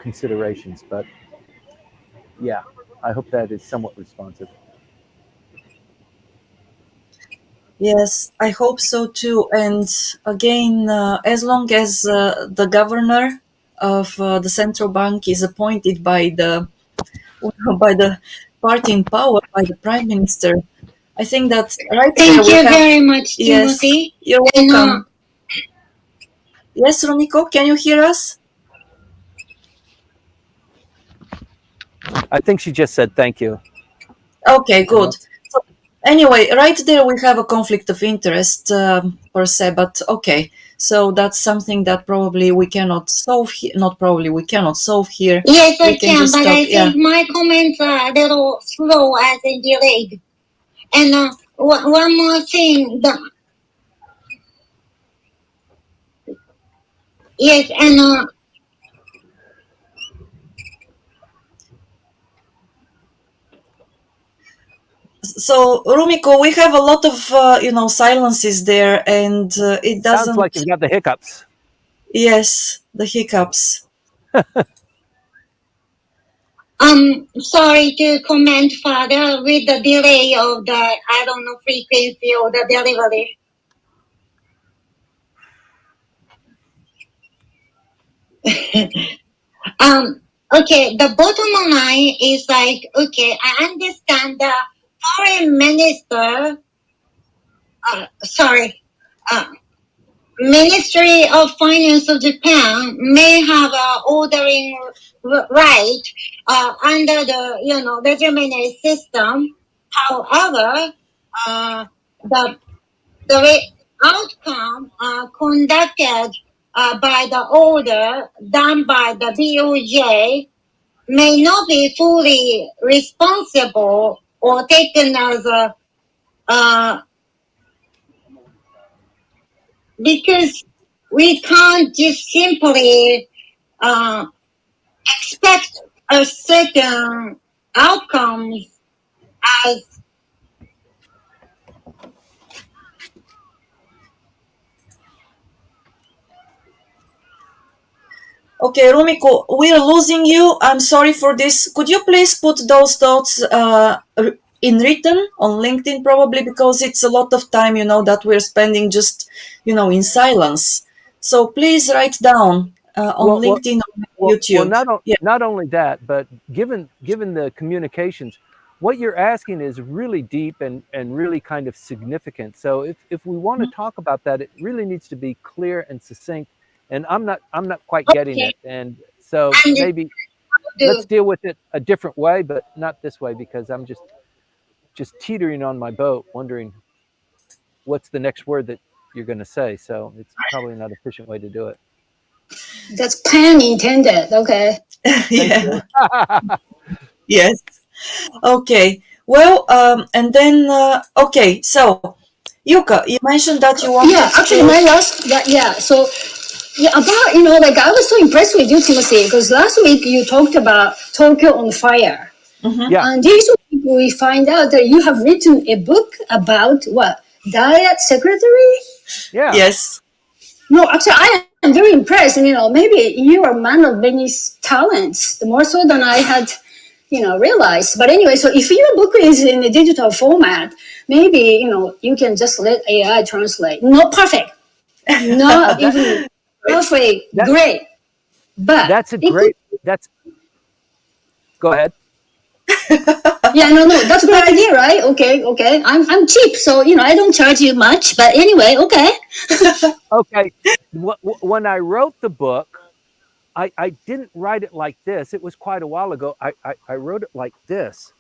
considerations. But yeah, I hope that is somewhat responsive. Yes, I hope so too. And again, as long as the governor of the central bank is appointed by the by the party in power, by the prime minister, I think that right there Thank we you have. very much, Yes, Timothy. you're And welcome. Yes, Rumiko, can you hear us? I think she just said thank you. Okay, good. So anyway, right there we have a conflict of interest per se, but okay. So that's something that probably we cannot solve here. Not probably, we cannot solve here. yes, I We can can, just but talk, I think my comments are a little slow as in delayed. And one more thing, yes, and So Rumiko, we have a lot of silences there, and it doesn't. Sounds like you've got the hiccups. Yes, the hiccups. sorry to comment further with the delay of the, I don't know, frequency or the delivery. Okay, the bottom line is like, okay, I understand the foreign minister, Ministry of Finance of Japan may have an ordering right under the regimental system. However, the outcome conducted by the order done by the BOJ may not be fully responsible or taken as because we can't just simply expect a certain outcomes as Okay, Rumiko, we're losing you. I'm sorry for this. Could you please put those thoughts in written on LinkedIn, probably, because it's a lot of time, that we're spending just, in silence. So please write down on LinkedIn or YouTube. Not only that, but given the communications, what you're asking is really deep and really kind of significant. So if we want to talk about that, it really needs to be clear and succinct. And I'm not quite getting it. And so maybe let's deal with it a different way, but not this way, because I'm just teetering on my boat, wondering what's the next word that you're going to say. So it's probably not an efficient way to do it. That's pun intended. Okay. Yeah. Yes. Okay. Well, and then okay. So, Yuka, you mentioned that you wanted Yeah, actually, to. my last, yeah. So, yeah, about, like, I was so impressed with you, Timothy, because last week you talked about Tokyo on fire. Mhm. Yeah. And this week we find out that you have written a book about what? Diet secretary? Yeah. Yes. No, actually, I am very impressed. And, maybe you are a man of many talents, more so than I had, realized. But anyway, so if your book is in a digital format, maybe, you can just let AI translate. Not perfect, not That even it, perfect, that great. But that's a it could, great. That's Go ahead. yeah, no, that's a great idea, right? Okay, okay. I'm cheap, so, I don't charge you much. But anyway, okay. Okay. When I wrote the book, I didn't write it like this. It was quite a while ago. I wrote it like this.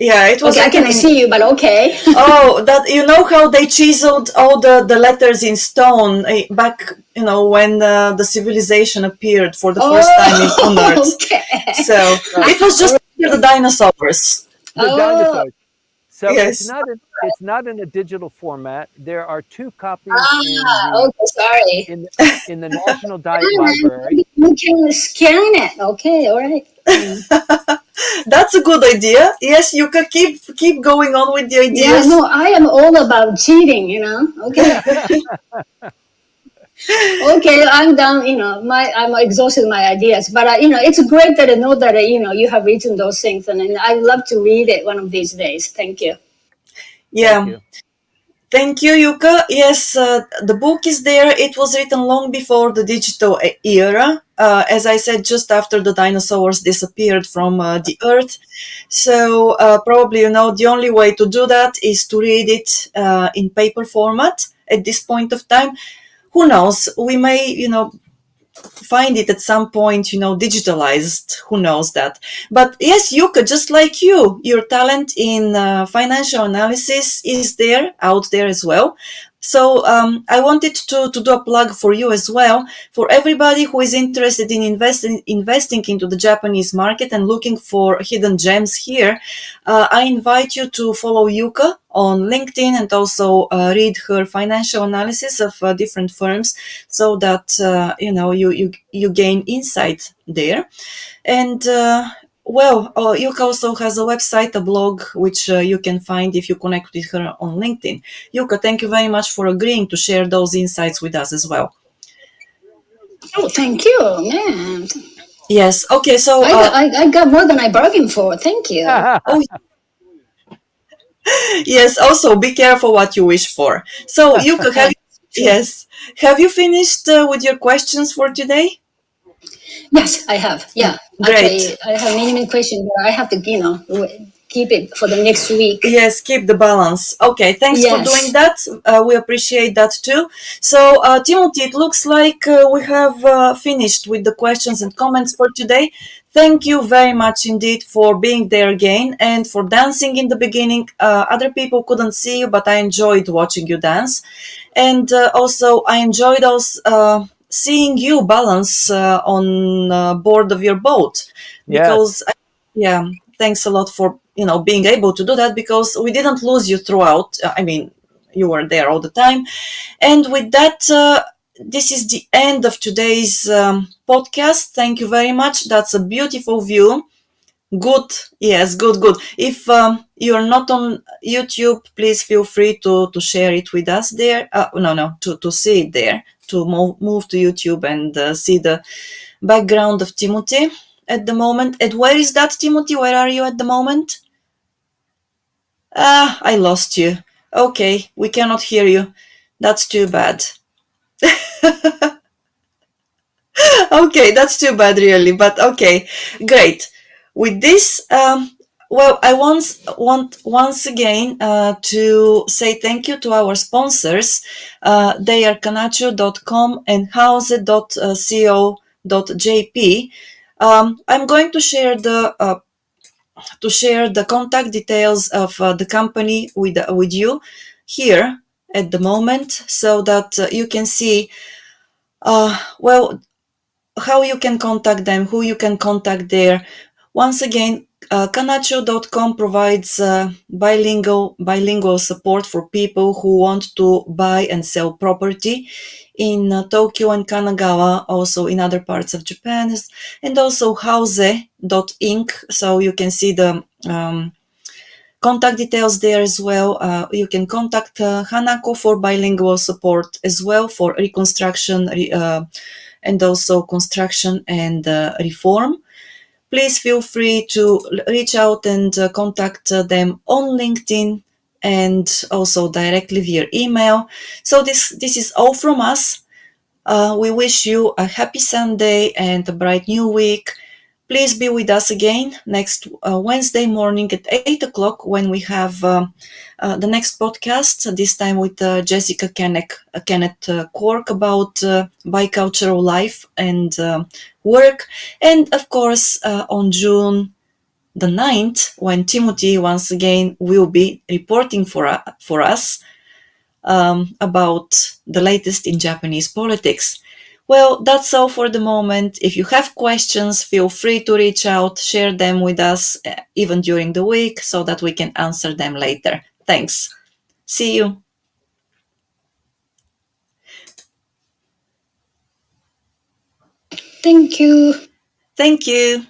Yeah, it was Okay, I written cannot in. see you, but okay. Oh, that you know how they chiseled all the letters in stone back, when the civilization appeared for the first time on Oh, Earth. okay. So Uh, it was just the dinosaurs. the Oh, dinosaurs. So Yes. it's not in a digital format. There are two copies okay, sorry. in the, in the National Diet Library. You can scan it. Okay, all right. That's a good idea. Yes, you can keep going on with the Yeah, no, ideas. I am all about cheating, Okay. Okay, I'm done, I'm exhausted with my ideas. But, it's great that I know that, you have written those things. And I'd love to read it one of these days. Thank you. Thank Yeah. you. Thank you, Yuka. Yes, the book is there. It was written long before the digital era. As I said, just after the dinosaurs disappeared from the earth. So, probably, the only way to do that is to read it in paper format at this point of time. Who knows? We may, find it at some point, digitalized. Who knows that? But yes, Yuka, just like your talent in financial analysis is there, out there as well. So I wanted to do a plug for you as well. For everybody who is interested in investing into the Japanese market and looking for hidden gems here, I invite you to follow Yuka on LinkedIn and also read her financial analysis of different firms, so that you gain insight there. And Yuka also has a website, a blog, which you can find if you connect with her on LinkedIn. Yuka, thank you very much for agreeing to share those insights with us as well. Oh, thank you, man. Yes. Okay. So, I got more than I bargained for. Thank you. oh yes. Also, be careful what you wish for. So, Yuka, yes, have you finished with your questions for today? Yes, I have. Yeah, Great. actually, I have many questions, but I have to, keep it for the next week. Yes, keep the balance. Okay, thanks for doing Yes. that. We appreciate that too. So, Timothy, it looks like we have finished with the questions and comments for today. Thank you very much indeed for being there again and for dancing in the beginning. Other people couldn't see you, but I enjoyed watching you dance. And also, I enjoyed also seeing you balance on board of your boat Yes. because, yeah, thanks a lot for being able to do that, because we didn't lose you throughout. I mean, you were there all the time. And with that, this is the end of today's podcast. Thank you very much. That's a beautiful view. Good. Yes, good. If you're not on YouTube, please feel free to share it with us there. No, to see it there, to move to YouTube and see the background of Timothy at the moment. And where is that, Timothy? Where are you at the moment? Ah, I lost you. Okay, we cannot hear you. That's too bad. Okay, that's too bad, really. But okay, great. With this, I want once again to say thank you to our sponsors. They are kanachu.com and houze.co.jp. I'm going to share the contact details of the company with you here at the moment, so that you can see how you can contact them, who you can contact there, Once again, Kanacho.com provides bilingual support for people who want to buy and sell property in Tokyo and Kanagawa, also in other parts of Japan, and also Houze.inc. So you can see the contact details there as well. You can contact Hanako for bilingual support as well for reconstruction and also construction and reform. Please feel free to reach out and contact them on LinkedIn and also directly via email. So this is all from us. We wish you a happy Sunday and a bright new week. Please be with us again next Wednesday morning at 8 o'clock when we have the next podcast, this time with Jessica Kenneth Cork about bicultural life and work. And of course, on June the 9th, when Timothy once again will be reporting for us about the latest in Japanese politics. Well, that's all for the moment. If you have questions, feel free to reach out, share them with us even during the week so that we can answer them later. Thanks. See you. Thank you. Thank you.